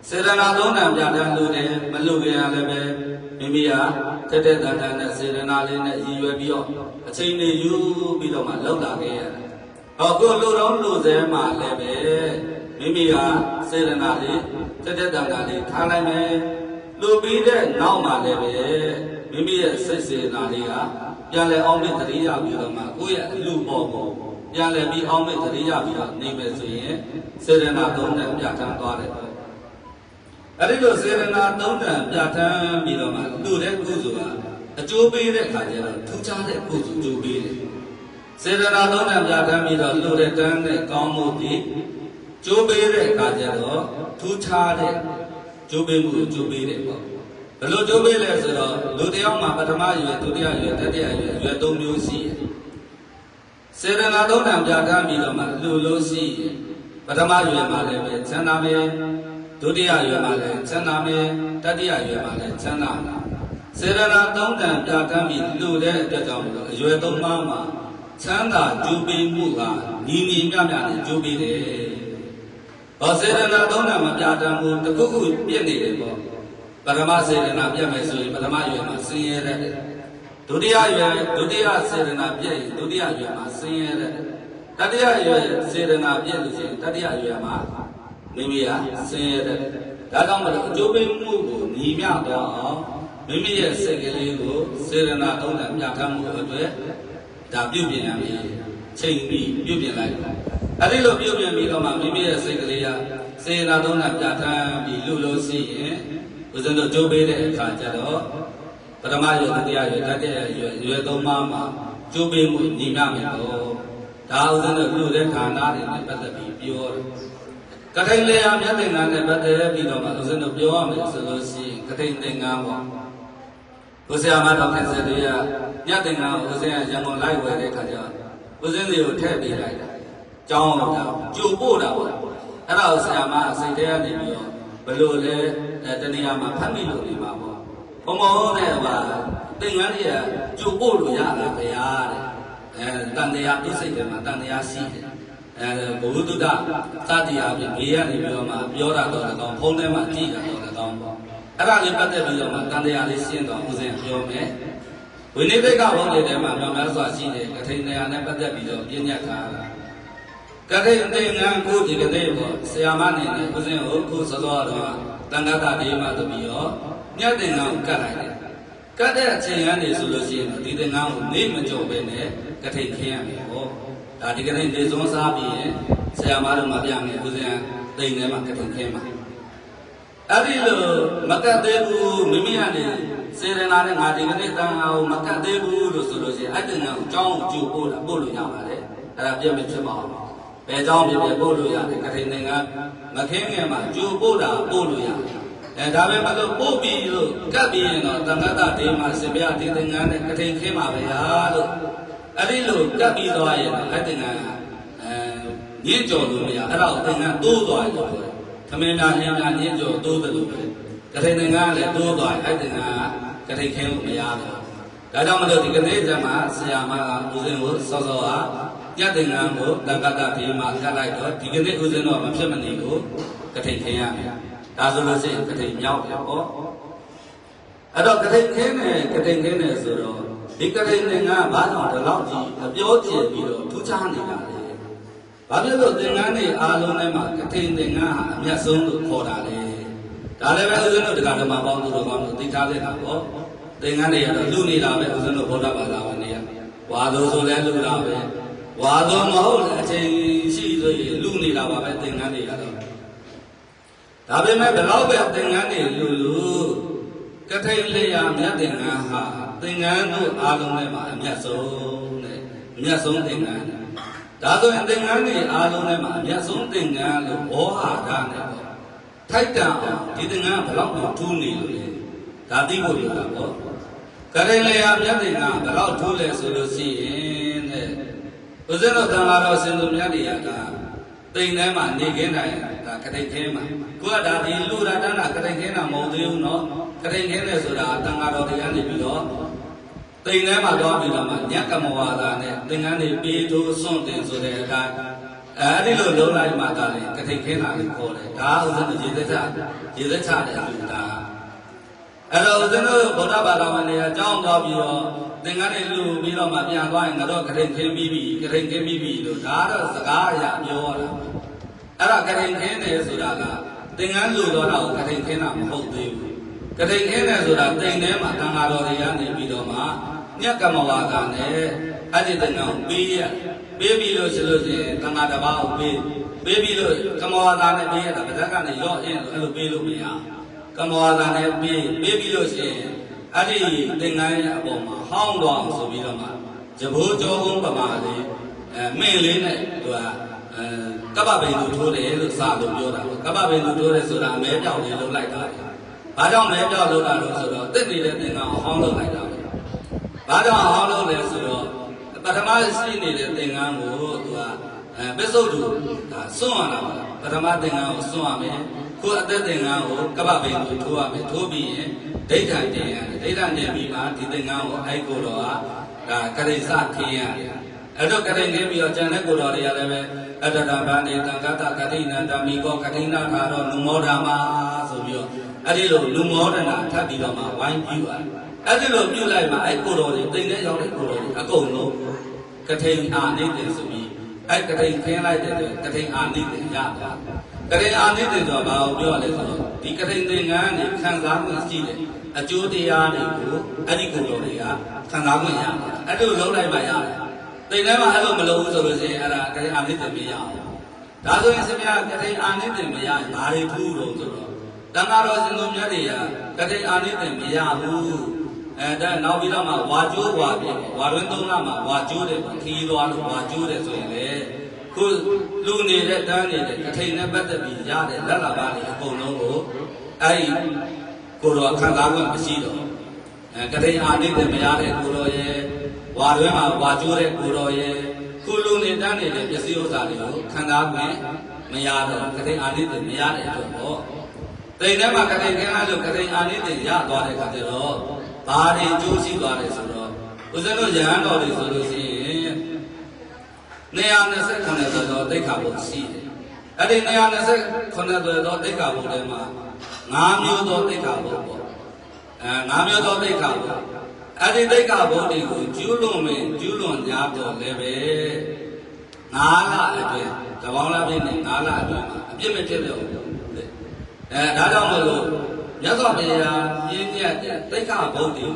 စေတနာသုံးတန်ပြဋ္ဌာန်းလို့တယ်မလို့ကြရလည်းပဲမိမိဟာတက်တက်တန်တန်နဲ့စေတနာလေးနဲ့ရည်ရွယ်ပြီးတော့အချိန်လေးယူပြီးတော့မှလောက်လာခဲ့ရတယ်။ဟောကိုလူတော်လူစဲမှာလည်းပဲမိမိဟာစေတနာလေးတက်တက်တန်တန်လေးထားလိုက်မယ်လူပြီးတဲ့နောက်မှာလည်းပဲမိမိရဲ့စိတ်စေတနာလေးကပြန်လဲအောင်မဲ့တတိယပြီးတော့မှကိုယ့်ရဲ့လူပေါ်ကိုပြန်လဲပြီးအောင်မဲ့တတိယပြီးတော့နေမယ်ဆိုရင်စေတနာသုံးတန်ပြဋ္ဌာန်းသွားတယ်အဲ့ဒီလိုစေတနာသုံးတန်ပြဋ္ဌာန်းပြီးတော့မှလူတဲ့ကုသိုလ်ကအကျိုးပေးတဲ့ခါကျတော့ထူးခြားတဲ့ကုသိုလ်အကျိုးပေးတယ်စေတနာသုံးတန်ပြဋ္ဌာန်းပြီးတော့လူတဲ့တန်းတဲ့ကောင်းမှုပြီးကျိုးပေးတဲ့ခါကျတော့ထူးခြားတဲ့ကျိုးပေးမှုကိုကျိုးပေးတယ်ပေါ့ဘယ်လိုကျိုးပေးလဲဆိုတော့လူတယောက်မှာပထမရွယ်ဒုတိယရွယ်တတိယရွယ်၃မျိုးရှိတယ်စေတနာသုံးတန်ပြဋ္ဌာန်းပြီးတော့မှလူလို့ရှိရင်ပထမရွယ်မှာလည်းပဲချမ်းသာမယ်ဒုတိယရွယ်မှာလည်းချမ်းသာမယ်တတိယရွယ်မှာလည်းချမ်းသာမယ်စေတနာသုံးတန်ပြဋ္ဌာန်းပြီးလူတဲ့အတွက်ကြောင့်မို့လို့အရွယ်သုံးပါးမှာချမ်းသာကျိုးပေးမှုကညီညီမျှမျှနဲ့ကျိုးပေးတယ်။ဘာစေတနာသုံးတန်မှာပြဋ္ဌာန်းမှုတစ်ခုခုပြည့်နေတယ်ပေါ့ပထမစေတနာပြတ်မယ်ဆိုရင်ပထမရွယ်မှာဆင်းရဲတဲ့ဒုတိယရွယ်ဒုတိယစေတနာပြည့်ရင်ဒုတိယရွယ်မှာဆင်းရဲတဲ့တတိယရွယ်စေတနာပြည့်လို့ရှိရင်တတိယရွယ်မှာမိမိဟာဆင်းရဲတဲ့ဒါကြောင့်မလို့အကျိုးပေးမှုကိုညီမျှတော့အောင်မိမိရဲ့စိတ်ကလေးကိုစေတနာသုံးတန်ပြဋ္ဌာန်းမှုအတွက်ဒါပြုပြင်ရမယ်ချိန်ပြီးပြုပြင်လိုက်အဲ့ဒီလိုပြုပြင်ပြီးတော့မှမိမိရဲ့စိတ်ကလေးကစေတနာသုံးတန်ပြဋ္ဌာန်းပြီးလူလို့ရှိရင်ဦးဇင်းတို့ကြိုးပေးတဲ့အခါကျတော့ပထမရွယ်ဒုတိယရွယ်တတိယရွယ်သုံးပါးမှာကြိုးပေးမှုညီမျှမယ်တော့ဒါဦးဇင်းတို့လူတဲ့ဌာနတွေနဲ့ပတ်သက်ပြီးပြောတယ်ကထိန်လေယာမြတ်သင်္ကန်းနဲ့ပတ်သက်ပြီးတော့မှဦးဇင်းတို့ပြောရမယ်ဆိုလို့ရှိရင်ကထိန်သင်္ကန်းပေါ့ကိုဆရာမတော်ခင်စတဲ့ရမြတ်သင်္ကန်းကိုဦးဇင်းကရန်ကုန်လိုက်ဝယ်တဲ့ခါကျဦးဇင်းတွေကိုထည့်ပေးလိုက်တာကျောင်းတော့ကြိုပို့တာပေါ့အဲ့ဒါကိုဆရာမစိတ်ထဲကနေပြီးတော့ဘယ်လိုလဲတနေရာမှာဖတ်မိလို့နေမှာပေါ့ဘုံမောတဲ့ဟာသင်္ကန်းတွေကကြိုပို့လို့ရတာဗျာတဲ့တန်တရားပြည့်စိတ်တယ်မှာတန်တရားရှိတယ်ဘုဟုတုဒ္ဒသတိအပြင်ဘေးကနေပြီးတော့မှပြောတာတော့လည်းကောင်းဖုံးထဲမှာကြည့်တာတော့လည်းကောင်းပေါ့အဲ့ဒါလေးပတ်သက်ပြီးတော့မှတန်တရားလေးရှင်းတော့ဦးဇင်းပြောမယ်ဝိနည်းသိက္ခာဘုံလေးထဲမှာမြောင်များစွာရှိတယ်ကထိန်တရားနဲ့ပတ်သက်ပြီးတော့ပြည့်ညတ်ထားတာကထိန်သင်္ကန်းကိုဒီကနေ့ပေါ့ဆရာမနေနဲ့ဦးဇင်းကိုခုစောစောတော့တန်ခါတာလေးမှဆိုပြီးတော့မြတ်သင်္ကန်းကိုကတ်လိုက်တယ်ကတ်တဲ့အချိန်ကနေဆိုလို့ရှိရင်ဒီသင်္ကန်းကိုနေမကြုံပဲနဲ့ကထိန်ခင်းရမယ်ပေါ့ဒါဒီကနေ့နေစုံစားပြီးရင်ဆရာမတို့မှပြန်မယ်ဦးဇင်းတိမ်ထဲမှာကထိန်ခင်းမှာအဲ့ဒီလိုမကတ်သေးဘူးမိမိကနေစေရနာနဲ့ငါဒီကနေ့တန်ခါကိုမကတ်သေးဘူးလို့ဆိုလို့ရှိရင်အဲ့သင်္ကန်းကိုအကြောင်းကြိုပို့လို့ရပါတယ်အဲ့ဒါပြည့်မဖြစ်ပါဘူးဘယ်ကြောင့်ပြည့်ပို့လို့ရတယ်ကထိန်သင်္ကန်းမခင်းငယ်မှာကြိုပို့တာပို့လို့ရတယ်ဒါပဲမလို့ပို့ပြီးလို့ကတ်ပြီးရင်တော့တန်ခါတာဒေးမှာစင်ပြဒီသင်္ကန်းနဲ့ကထိန်ခင်းပါပဲဟာလို့အဲ့ဒီလိုကတ်ပြီးသွားရင်အဲ့သင်္ကန်းညှင်းကြော်လို့မရအဲ့ဒါကိုသင်္ကန်းတိုးသွားရင်သမင်းများညင်းများညှင်းကြော်တိုးတယ်လို့ပဲကထိန်သင်္ကန်းလည်းတိုးသွားရင်အဲ့သင်္ကန်းကထိန်ခင်းလို့မရဘူးဒါကြောင့်မလို့ဒီကနေ့ကျမှဆရာမကဦးဇင်းကိုစောစောဟာညသင်္ကန်းကိုတန်ခါတာဒေးမှာခတ်လိုက်တော့ဒီကနေ့ဦးဇင်းတော့မဖြစ်မနေကိုကထိန်ခင်းရမယ်ဒါဆိုလို့ရှိရင်ကထိန်မြောက်တယ်ပေါ့အဲ့တော့ကထိန်ခင်းတယ်ဆိုတော့ဒီကထိန်သင်္ကန်းဘာကြောင့်ဒီလောက်ကြီးအပြောကျင်ပြီးတော့ထူးခြားနေတာလဲဘာဖြစ်လို့သင်္ကန်းတွေအားလုံးထဲမှာကထိန်သင်္ကန်းဟာအမြတ်ဆုံးလို့ခေါ်တာလဲဒါလည်းပဲဦးဇင်းတို့တရားဓမ္မပေါင်းသူတော်ကောင်းတို့သိထားတဲ့တာပေါ့သင်္ကန်းတွေကတော့လူနေတာပဲဦးဇင်းတို့ဗုဒ္ဓဘာသာဝင်တွေကဘ ဝါသောဆိုလဲလူတာပဲဝါသောမဟုတ်အချိန်ရှိဆိုရင်လူနေတာပါပဲသင်္ကန်းတွေရတော့ဒါပေမဲ့ဘယ်တော့ပဲသင်္ကန်းတွေလူကထိန်လျာမြတ်သင်္ကန်းဟာသင်္ကန်းတို့အားလုံးထဲမှာအမြတ်ဆုံးတဲ့အမြတ်ဆုံးသင်္ကန်းဒါဆိုရင်သင်္ကန်းတွေအားလုံးထဲမှာအမြတ်ဆုံးသင်္ကန်းလို့ဩဟာဒနဲ့ပေါ့ထိုက်တန်အောင်ဒီသင်္ကန်းဘယ်တော့ထူးနေလို့လဲဒါသိဖို့လိုတာပေါ့ကရိလျာမြတ်သင်္ကန်းဘယ်တော့ထူးလဲဆိုလို့ရှိရင်တဲ့ဦးဇင်းတို့သံဃာတော်စင်သူမြတ်တွေကတိမ်ထဲမှာနေခင်းတိုင်းဒါကတိတ်ခင်းမှာကိုကဒါဒီလူရတန်းတာကတိတ်ခင်းတာမဟုတ်သေးဘူးနော်ကတိတ်ခင်းတယ်ဆိုတာသံဃာတော်တွေကနေပြီးတော့တိမ်ထဲမှာတော့ပြီးတော့မှညက်ကမဝါဒနဲ့သင်္ကန်းတွေပေးထိုးစွန့်တင်ဆိုတဲ့အတိုင်းအဲဒီလိုလုံးလိုက်မှသာလေကတိတ်ခင်းတာကိုခေါ်တယ်ဒါဥစဉ်ရေသက်ချတဲ့လူဒါအဲ့တော့ဥစဉ်တို့ဗုဒ္ဓဘာသာဝင်တွေအကြောင်းတော်ပြီးတော့သင်္ကန်းတွေလူပြီးတော့မှပြန်သွားရင်ငါတို့ကတိတ်ခင်းပြီးပြီကတိတ်ခင်းပြီးပြီလို့ဒါတော့စကားအရပြောတာအဲ့ဒါကတိတ်ခင်းတယ်ဆိုတာကသင်္ကန်းလူတော့တော့ကတိတ်ခင်းတာမဟုတ်သေးဘူးကတိတ်ခင်းတယ်ဆိုတာတိမ်ထဲမှာသံဃာတော်တွေကနေပြီးတော့မှညက်ကမဝါဒနဲ့အဲ့ဒီသင်္ကန်းပေးရပေးပြီးလို့ဆိုလို့ရှိရင်သံဃာတစ်ပါးကိုပေးပြီးလို့ကမဝါဒနဲ့ပေးရတာဗဒက်ကနေရော့အင်းလို့အဲ့လိုပေးလို့မရကမဝါဒနဲ့ပေးပြီးလို့ရှိရင်အဲ့ဒီသင်္ကန်းရဲ့အပေါ်မှာဟောင်းတော်ဆိုပြီးတော့မှဇဘိုးကျော်ကုန်းပမာလေးမင်းလေးနဲ့သူကကပ္ပဘိန်သူထိုးတယ်လို့စာလို့ပြောတာကပ္ပဘိန်သူထိုးတယ်ဆိုတာအမဲပြောင်လေးလုပ်လိုက်တာဘာကြောင့်မဲပြောင်လုပ်တာလို့ဆိုတော့တစ်နေတဲ့သင်္ကန်းဟောင်းလုပ်လိုက်တာဘာကြောင့်ဟောင်းလုပ်လဲဆိုတော့ပထမရှိနေတဲ့သင်္ကန်းကိုသူကပစ္စုတ်တူစွန့်ရတာပါပထမသင်္ကန်းကိုစွန့်ရမယ်ကိုအသက်သင်္ကန်းကိုကပ္ပဘိန်သူထိုးရမယ်ထိုးပြီးရင်ဒိဋ္ဌံတင်ရတယ်ဒိဋ္ဌံတင်ပြီးမှဒီသင်္ကန်းကိုအဲ့ကိုတော်ကကရိစခင်းရတယ်အဲ့တော့ကရိခင်းပြီးတော့ကျန်တဲ့ကိုတော်တွေကလည်းပဲအတ္တတဗန္တိတံကတကတိနန္တမိကောကတိနာထာရောလူမောဓမ္မာဆိုပြီးတော့အဲ့ဒီလိုလူမောဒနာထပ်ပြီးတော့မှဝိုင်းပြုရတယ်အဲ့ဒီလိုပြုလိုက်မှအဲ့ကိုတော်တွေတိမ်ထဲရောက်တဲ့ကိုတော်တွေအကုန်လုံးကထိန်အာနိတေဆိုပြီးအဲ့ကထိန်ခင်းလိုက်တဲ့ကထိန်အာနိတေရသွားကထိန်အာနိတေဆိုတာဘာကိုပြောရလဲဆိုတော့ဒီကထိန်သင်္ကန်းတွေခံစားမှုရှိတယ်အကျိုးတရားတွေကိုအဲ့ဒီကိုတော်တွေကခံစားမှုရတယ်အဲ့လိုလုံးလိုက်မှရတယ်တိမ်ထဲမှာအဲ့လိုမလုပ်ဘူးဆိုလို့ရှိရင်အဲ့ဒါကထိန်အာနိတေမရအောင်ဒါဆိုရင်စမြကထိန်အာနိတေမရရင်ဘာတွေထူးတော့ဆိုတော့တန်ဃာတော်ရှင်သူမြတ်တွေကကတိအာနိသင်မရဘူးဒါနောက်ပြီးတော့မှဝါကျိုးဝါပြဝါတွင်သုံးလမှာဝါကျိုးတယ်ခီးသွားလို့ဝါကျိုးတယ်ဆိုရင်လေခုလူနေတဲ့တန်းနေတဲ့ကထိန်နဲ့ပတ်သက်ပြီးရတဲ့လက်လာပါတွေအကုန်လုံးကိုအဲ့ဒီကိုတော်ခံစားခွင့်မရှိတော့ကတိအာနိသင်မရတဲ့ကိုတော်ရဲ့ဝါတွင်မှာဝါကျိုးတဲ့ကိုတော်ရဲ့ခုလူနေတန်းနေတဲ့ပစ္စည်းဥစ္စာတွေကိုခံစားခွင့်မရတော့ကတိအာနိသင်မရတဲ့အတွက်တော့တိမ်ထဲမှာကတိန်ခင်းလိုက်လို့ကတိန်အာနိသင်ရသွားတဲ့ခါကျတော့ဘာတွေကျိုးရှိသွားတယ်ဆိုတော့ဦးဇင်းတို့ရဟန်းတော်တွေဆိုလို့ရှိရင်229သောတိက္ခာဘုရှိတယ်အဲ့ဒီ229သောတိက္ခာဘုထဲမှာ5မျိုးသောတိက္ခာဘုပေါ့5မျိုးသောတိက္ခာဘုအဲ့ဒီတိက္ခာဘုတွေကိုကျူးလွန်များတော့လည်းပဲ9လအတွင်းတပေါင်းလားပြည့်နေ9လအတွင်းမှာအပြစ်မဖြစ်လို့ဒါကြောင့်မလို့မြတ်စွာဘုရားပြင်းပြတဲ့တိက္ခာဘုဒ္ဓကို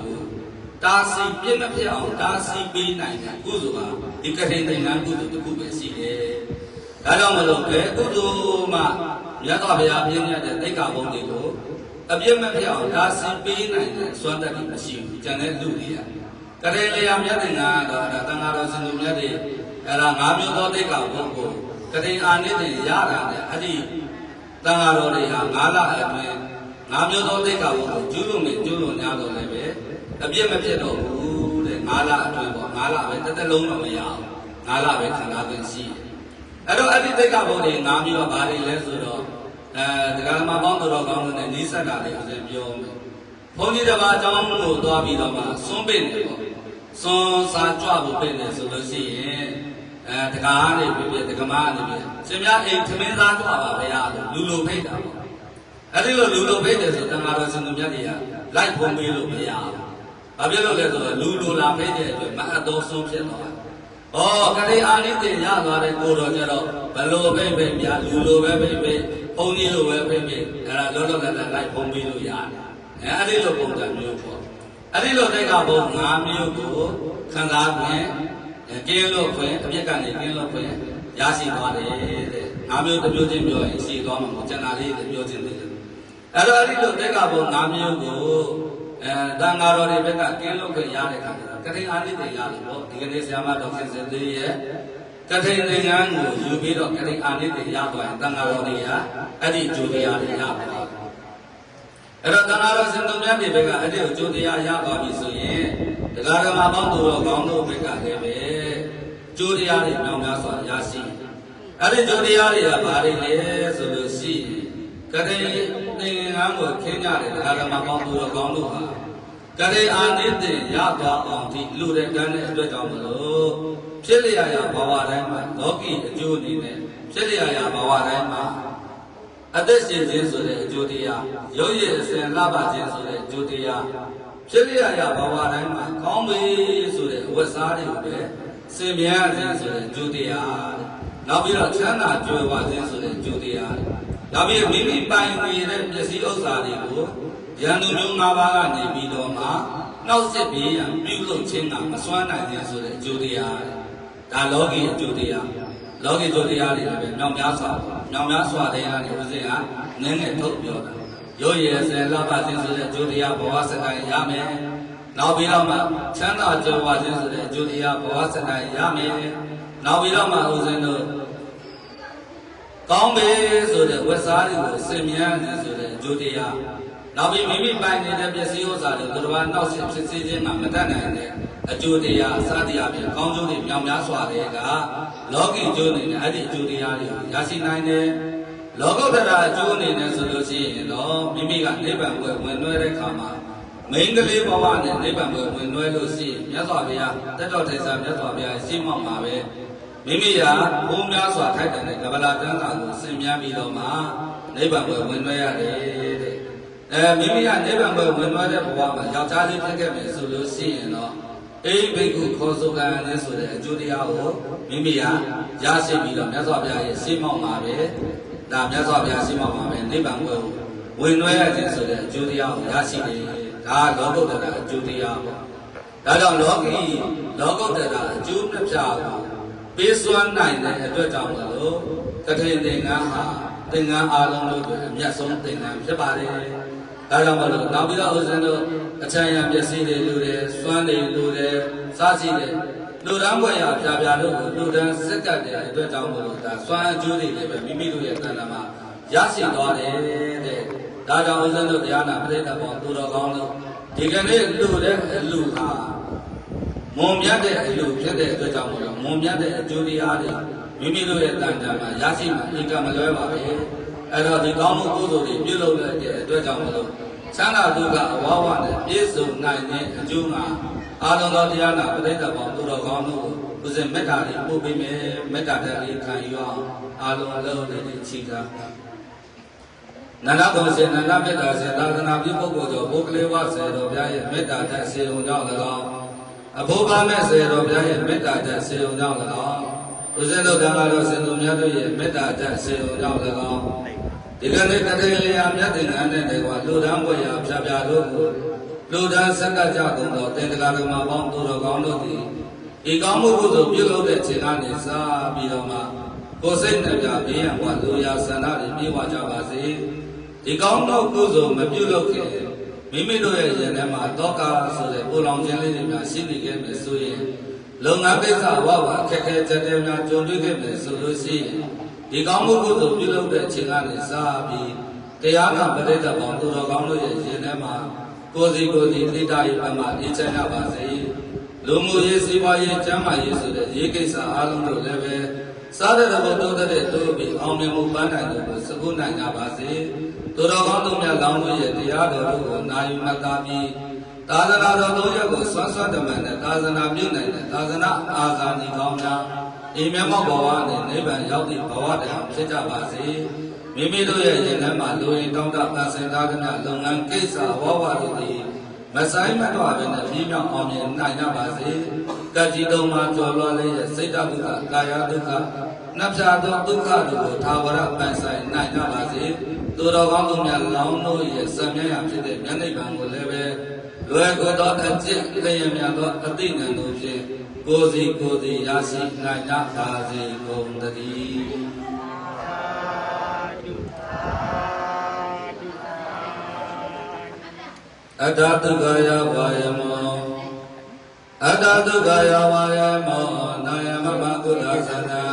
တာစီပြည့်မဖြစ်အောင်တာစီပေးနိုင်တဲ့ကုသိုလ်ဟာဒီကထိန်သင်္ကန်းကုသိုလ်တစ်ခုပဲရှိတယ်။ဒါကြောင့်မလို့ဘယ်ကုသိုလ်မှမြတ်စွာဘုရားပြင်းပြတဲ့တိက္ခာဘုဒ္ဓကိုအပြည့်မဖြစ်အောင်တာစီပေးနိုင်တဲ့စွမ်းတတ်မှုမရှိဘူး။ကျန်တဲ့လူတွေကကထိန်လျာမြတ်သင်္ကန်းကတော့သံဃာတော်ရှင်သူမြတ်တွေအဲ့ဒါ၅မျိုးသောတိက္ခာဘုဒ္ဓကိုကထိန်အာနိသင်ရတာတဲ့အဲ့ဒီတန်ဃာတော်တွေဟာ9လအတွင်း5မျိုးသောတိက္ခာဘုကိုကျူးလွန်များတော့လည်းပဲအပြစ်မဖြစ်တော့ဘူးတဲ့9လအတွင်းပေါ့9လပဲတစ်သက်လုံးတော့မရအောင်9လပဲခံစားခွင့်ရှိတယ်အဲ့တော့အဲ့ဒီတိက္ခာဘုတွေ5မျိုးကဘာတွေလဲဆိုတော့တရားဓမ္မပေါင်းတော်ကောင်းတဲ့နိစ္စတာတွေဦးဇင်းပြောမယ်ဘုန်းကြီးတစ်ပါးအကြောင်းကိုသွားပြီးတော့မှစွန့်ပစ်တယ်ပေါ့စွန့်စားကြွဖို့ပြင်တယ်ဆိုလို့ရှိရင်တကားနေပြီတကမားနေပြီရှင်များအိမ်သမင်းသားကြွပါဗျာလူလိုဖိတ်တာပေါ့အဲ့ဒီလိုလူလိုဖိတ်တယ်ဆိုတန်ဃာတော်ရှင်သူမြတ်တွေကလိုက်ဖုံးပေးလို့မရဘူးဘာဖြစ်လို့လဲဆိုတော့လူလိုလာဖိတ်တဲ့အတွက်မအပ်တော်ဆုံးဖြစ်သွားတယ်ကတိအာနိသင်ရသွားတဲ့ကိုတော်ကျတော့ဘလို့ဖိတ်ဗျာလူလိုပဲဖိတ်ဘုန်းကြီးလိုပဲဖိတ်အဲ့ဒါလောလောကကလိုက်ဖုံးပေးလို့ရတယ်အဲ့ဒီလိုပုံစံမျိုးပေါ့အဲ့ဒီလိုတိက္ခာဘုံ5မျိုးကို ခံစားခွင့်ကင်းလို့ခွင့်အပြစ်ကနေကင်းလို့ခွင့်ရရှိသွားတယ်တဲ့ငါမျိုးတစ်မျိုးချင်းပြောရင်ရှိသွားမှာမဟုတ်ကျန်တာလေးတွေပြောချင်းသေးတယ်အဲ့တော့အဲ့ဒီလိုတက်ကဘုံ၅မျိုးကိုတန်ဃာတော်တွေဘက်ကကင်းလို့ခွင့်ရတဲ့အခါကျတော့ကတိအာနိသေရတယ်ပေါ့ဒီကနေ့ဆရာမတော်ရှင်စင်သေးရဲ့ကတိသင်္ကန်းကိုယူပြီးတော့ကတိအာနိသေရသွားရင်တန်ဃာတော်တွေကအဲ့ဒီဂျိုတရားတွေရပါတယ်အဲ့တော့တန်ဃာတော်စင်တော်များတွေဘက်ကအဲ့ဒီကိုဂျိုတရားရသွားပြီဆိုရင်တရားဓမ္မပေါင်းသူတော်ကောင်းတို့ဘက်ကလည်းပဲဂျိုတရားတွေမြောင်များစွာရရှိအဲ့ဒီဂျိုတရားတွေကဘာတွေလဲဆိုလို့ရှိရင်ကတိသင်္ကန်းကိုခင်းကြတယ်တရားဓမ္မပေါင်းသူတော်ကောင်းတို့ဟာကတိအာနိသေရသွားအောင်ဒီလူတဲ့ကံတဲ့အတွက်ကြောင့်မလို့ဖြစ်လျာရာဘဝတိုင်းမှာလောကီအကျိုးအနေနဲ့ဖြစ်လျာရာဘဝတိုင်းမှာအသက်ရှင်ခြင်းဆိုတဲ့အကျိုးတရားရုပ်ရည်အစဉ်လှပခြင်းဆိုတဲ့အကျိုးတရားဖြစ်လျာရာဘဝတိုင်းမှာကောင်းပြီဆိုတဲ့အဝတ်စားတွေကိုပဲစင်မြန်းခြင်းဆိုတဲ့အကျိုးတရားနောက်ပြီးတော့ချမ်းသာကြွယ်ဝခြင်းဆိုတဲ့အကျိုးတရားနောက်ပြီးမိမိပိုင်နေတဲ့ပစ္စည်းဥစ္စာတွေကိုရန်သူမျိုး၅ပါးကနေပြီးတော့မှနှောက်စစ်ပြီးရန်ပြုလုပ်ခြင်းကမစွမ်းနိုင်ခြင်းဆိုတဲ့အကျိုးတရားဒါလောကီအကျိုးတရားလောကီအကျိုးတရားတွေလည်းပဲမြောင်များစွာတရားတွေဥစဉ်ကနည်းငယ်ထုတ်ပြောတာရုပ်ရည်ဆယ်လှပခြင်းဆိုတဲ့အကျိုးတရားဘဝစတိုင်းရမယ်နောက်ပြီးတော့မှချမ်းသာကြွယ်ဝခြင်းဆိုတဲ့အကျိုးတရားဘဝစတိုင်းရမယ်နောက်ပြီးတော့မှဥစဉ်တို့ကောင်းပြီဆိုတဲ့ဝတ်စားတွေကိုစင်မြန်းခြင်းဆိုတဲ့အကျိုးတရားနောက်ပြီးမိမိပိုင်နေတဲ့ပစ္စည်းဥစ္စာတွေသူတော်ဘာနောက်ဆက်ဖြစ်စေခြင်းမှာမတတ်နိုင်တဲ့အကျိုးတရားစသည်အပြင်ကောင်းကျိုးတွေမြောင်များစွာတွေကလောကီကျိုးအနေနဲ့အဲ့ဒီအကျိုးတရားတွေရရှိနိုင်တယ်လောကုတ္တရာအကျိုးအနေနဲ့ဆိုလို့ရှိရင်တော့မိမိကနိဗ္ဗာန်ကိုဝင်နှွှဲတဲ့အခါမှာမိန်းကလေးဘဝနဲ့နိဗ္ဗာန်ကိုဝင်နှွှဲလို့ရှိရင်မြတ်စွာဘုရားတက်တော်ထေဆာမြတ်စွာဘုရားရှင်းမောက်မှာပဲမိမိဟာဘုံများစွာထိုက်တန်တဲ့ကဗလာတန်းစာကိုဆင်မြန်းပြီးတော့မှနိဗ္ဗာန်ကိုဝင်နှွှဲရတယ်တဲ့မိမိကနိဗ္ဗာန်ကိုဝင်နှွှဲတဲ့ဘဝမှာယောက်ျားလေးဖြစ်ခဲ့မယ်ဆိုလို့ရှိရင်တော့အိဘိက္ခုခေါ်ဆိုကံနဲ့ဆိုတဲ့အကျိုးတရားကိုမိမိဟာရရှိပြီးတော့မြတ်စွာဘုရားရဲ့ရှင်းမောက်မှာပဲဒါမြတ်စွာဘုရားရှင်းမောက်မှာပဲနိဗ္ဗာန်ကိုဝင်နှွှဲရခြင်းဆိုတဲ့အကျိုးတရားကိုရရှိတယ်ဒါလောကုတ္တရာအကျိုးတရားပေါ့ဒါကြောင့်လောကုတ္တရာအကျိုးနှစ်ဖြာကိုပေးစွမ်းနိုင်တဲ့အတွက်ကြောင့်မလို့ကထိန်သင်္ကန်းဟာသင်္ကန်းအားလုံးတို့အမြတ်ဆုံးသင်္ကန်းဖြစ်ပါတယ်ဒါကြောင့်မလို့နောက်ပြီးတော့ဥစဉ်တို့အချမ်းရပစ္စည်းတွေလူတယ်စွမ်းတွေလူတယ်စားစီတယ်လူတန်းဘွယ်ရဖြာဖြာတို့ကိုလူတန်းစက်ကတ်တဲ့အတွက်ကြောင့်မလို့ဒါစွမ်းအကျိုးတွေလည်းပဲမိမိတို့ရဲ့ကံနာမှာရရှိသွားတယ်တဲ့ဒါကြောင့်ဥစဉ်တို့တရားနာပရိသတ်ပေါ်သူတော်ကောင်းလို့ဒီကနေ့လူတဲ့အလူဟာမွန်မြတ်တဲ့အလူဖြစ်တဲ့အတွက်ကြောင့်မလို့မွန်မြတ်တဲ့အကျိုးတရားတွေမိမိတို့ရဲ့တန်တန်မှာရရှိမှာဧကမလွဲပါပဲအဲ့တော့ဒီကောင်းမှုကုသိုလ်တွေပြုလုပ်တဲ့အတွက်ကြောင့်မလို့သံဃာဒုက္ခအဝဝနဲ့ပြည့်စုံနိုင်တဲ့အကျိုးမှာအာလုံတော်တရားနာပဋိသတ်ပေါင်းသူတော်ကောင်းတို့ကိုဥစဉ်မေတ္တာလေးပို့ပေးမယ်မေတ္တာတည်းခံယူအောင်အာလုံအလုံးလေးချီတာနန္ဒဘုဇေနန္ဒမေတ္တာစေသာသနာပြုပုဂ္ဂိုလ်တို့ဘုကလေးဝဆေတော်ဘုရားရဲ့မေတ္တာတက်စေုံကြောင့်၎င်းအဘိုးဘာမဲ့စေတော်ဘုရားရဲ့မေတ္တာတက်စေုံကြောင့်၎င်းဥစဉ်တို့တန်ခါတော်စင်သူများတို့ရဲ့မေတ္တာတက်စေုံကြောင့်၎င်းဒီကနေ့တထေလျာမြတ်သင်္ကန်းတဲ့တေကလူတန်းဘွယ်ရာဖြာဖြာတို့ကိုလူတန်းဆက်ကကြကုန်သောသင်္ကလာတော်မှာပေါင်းသူတော်ကောင်းတို့သည်ဤကောင်းမှုကုသိုလ်ပြုလုပ်တဲ့ချိန်ကနေစပြီးတော့မှကိုယ်စိတ်နဲ့ပြဘေးရန်ဘဝလူရာဆန္ဒတွေပြေဝကြပါစေဒီကောင်းသောကုသိုလ်မပြုလုပ်ခင်မိမိတို့ရဲ့ရင်ထဲမှာတောကဆိုတဲ့ပူလောင်ခြင်းလေးတွေများရှိနေခဲ့မယ်ဆိုရင်လုပ်ငန်းကိစ္စဝဝအခက်ခဲကြက်တဲများကြုံတွေ့ခဲ့မယ်ဆိုလို့ရှိရင်ဒီကောင်းမှုကုသိုလ်ပြုလုပ်တဲ့အချိန်ကနေစပြီးတရားနာပရိသတ်ပေါင်းသူတော်ကောင်းတို့ရဲ့ရင်ထဲမှာကိုယ်စီတိတာရေးပမာအေးချမ်းကြပါစေလူမှုရေးစီးပွားရေးကျန်းမာရေးဆိုတဲ့ရေးကိစ္စအားလုံးတို့လည်းပဲစားတဲ့ဘုတိုးတဲ့တိုးပြီးအောင်မြင်မှုပန်းနိုင်တို့ကိုစကုနိုင်ကြပါစေသူတော်ကောင်းတို့များလောင်းတို့ရဲ့တရားတော်တို့ကိုနာယူမှတ်သားပြီးသာသနာတော်သုံးရပ်ကိုစွမ်းစွမ်းတမန်နဲ့သာသနာပြုနိုင်တဲ့သာသနာအာဇာနည်ကောင်းများအိမ်မြတ်ဘဝနဲ့နိဗ္ဗာန်ရောက်သည့်ဘဝတရားဖြစ်ကြပါစေမိမိတို့ရဲ့ဉာဏ်ထဲမှာလူရင်တောင်းတပန်စင်သားကများလုပ်ငန်းကိစ္စဝဝတို့သည်မဆိုင်မတော့ဘဲနဲ့ပြင်းပြောင်းအောင်မြင်နိုင်ကြပါစေကတိတုံမှာကြော်လွှားလေးရဲ့စိတ်တဒုက္ခကာယဒုက္ခနှပ်ဖြာသောဒုက္ခတို့ကိုသာဝရပန်ဆိုင်နိုင်ကြပါစေသူတော်ကောင်းတို့များလောင်းတို့ရဲ့စံမြတ်ရာဖြစ်တဲ့ဉာဏ်နိဗ္ဗာန်ကိုလည်းပဲ လွယ်ကူသောအကျင့်လျင်မြန်သောအသိဉာဏ်တို့ဖြင့်ကိုယ်စီရရှိနိုင်ကြပါစေကုန်သတည်းအတ္တဒုက္ခယဝါယမောအတ္တဒုက္ခယဝါယမောနာယမမကုသသနာ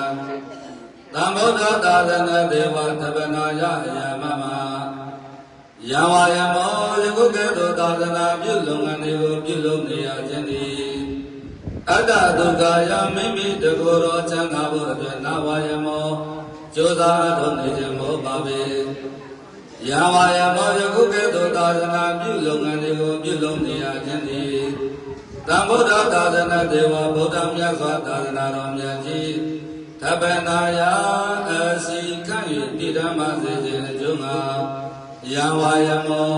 သမ္ဗုဒ္ဓသာသနာဒေဝသဗ္ဗနာယယမမယဝါယမောယခုကဲ့သို့သာသနာပြုလုပ်ငန်းတွေကိုပြုလုပ်နေရခြင်းသည်အတ္တဒုက္ခယမိမိတကိုယ်တော်ချမ်းသာဖို့အတွက်နာဝါယမောကြိုးစားထုတ်နေခြင်းမဟုတ်ပါပေယဝါယမောယခုကဲ့သို့သာသနာပြုလုပ်ငန်းတွေကိုပြုလုပ်နေရခြင်းသည်သမ္ဗုဒ္ဓသာသနာဒေဝဗုဒ္ဓမြတ်စွာသာသနာတော်မြတ်ကြီးသဗ္ဗနာယအစီခံ၍တည်ဓမ္မစေခြင်းအကျိုးငါယဝါယမော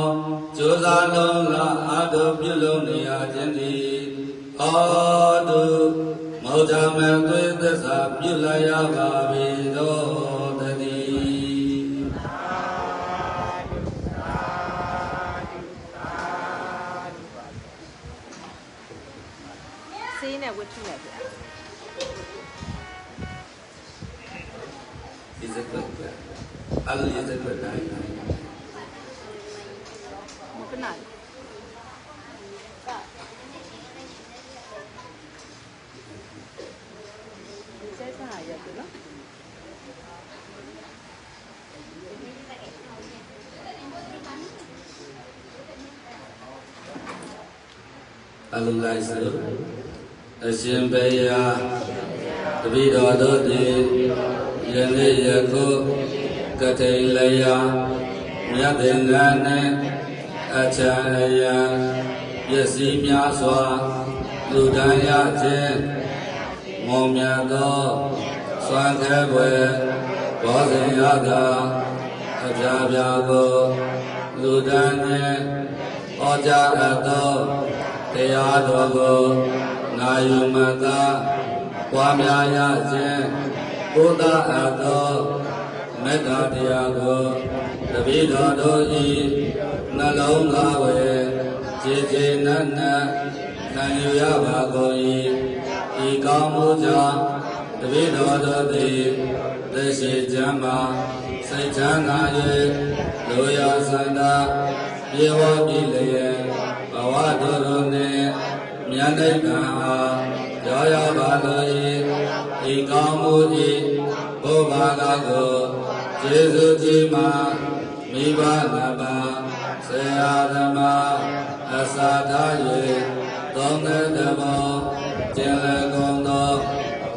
ကြိုးစားလုံးလာအာထုပြုလုပ်နေရခြင်းသည်ဟောတုမောဒမသွေသစ္စာပြုလိုက်ရပါပြီတော်တည်းစေးနဲ့ဝတ်ထုနဲ့ဗျာဒီစကွက်အလျက်စကွက်တိုင်းမကနာစေးစားရတယ်နော်အလုံးလိုက်စို့အရှင်ဘုရားတပိတော်တို့သည်ယနေ့ယခုကတိလျာမြတ်တင်္ဂနဲ့အချမ်းအယံပစ္စည်းများစွာလူတန်းရခြင်းမောမြတ်သောစွမ်းခဲွယ်ဘောဇင်ရတာအပြာပြာကိုလူတန်းနှင့်ဟောကြားအပ်သောတရားတော်ကိုနာယူမှတ်သာပွားများရခြင်းကိုယ်သာအပ်သောမေတ္တာတရားကိုတပည့်တော်တို့၏နှလုံးသားဝယ်ခြေခြေနက်နက်ခံယူရပါကုန်၏ဤကောင်းမှုကြောင့်တပည့်တော်တို့သည်သက်ရှိချမ်းသာစိတ်ချမ်းသာ၍လူရဆန္ဒပြေဝပြီလျက်ဘဝတို့နှင့်မြတ်နိဗ္ဗာန်အားရောက်ရပါလို့ဤကောင်းမှု၏ဘုရားကကိုကျေးဇူးကြီးမှာမိဘနှစ်ပါးဆရာသမားအစာထား၍သုံးတဲ့တဘောကျင်လည်ကုန်သော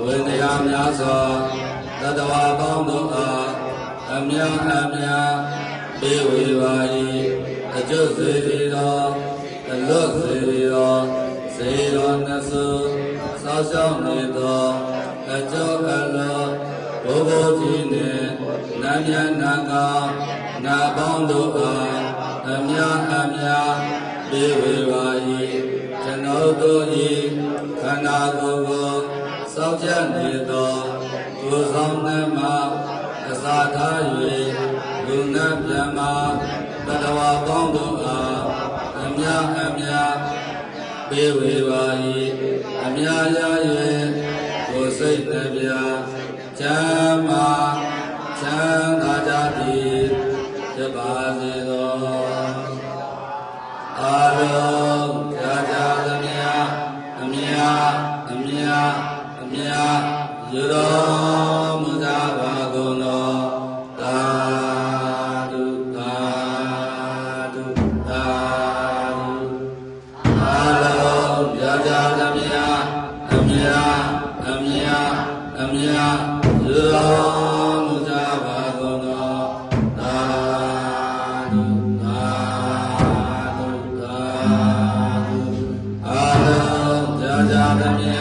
ဝိနည်းများစွာတတဝါပေါင်းတို့အားအမြတ်ပေးဝေပါ၏အကျိုးစေရီတော်အလွတ်စေရီတော်စေတော်နှစုစောရှောင်းနေသောအကျိုးအလောဘိုးဘိုးကြီးနှင့်နတ်မြတ်နာကောင်းနာပေါင်းတို့အားအမြတ်ပေးဝေပါ၏ကျွန်ုပ်တို့၏ခန္ဓာကိုယ်ကိုစောင့်ကြနေသောကိုယ်ဆောင်နှမအစာထား၍လူနာမြတ်မှာတတဝါပေါင်းတို့အားအမြတ်ပေးဝေပါ၏အမြတ်ရ၍ကိုယ်စိတ်နှပြချမ်းသာချမ်းသာကြသည်ဖြစ်ပါစေသောအာရောကြာကြာသမျှအမြယူတော်မူကြပါကုန်သောသာဓုသာဓုသာဓုအာရောကြာကြာသမျှအမြယူတော်မူကြပါကုန်သောသာဓုသာဓုသာဓုအာရောကြာကြာသမျှ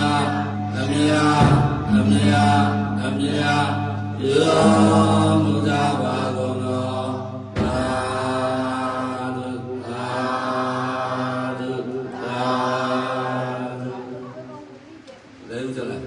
အမြယူတော်မူကြပါကုန်သောသာဓုသာဓုသာဓုလဲဦးကြလား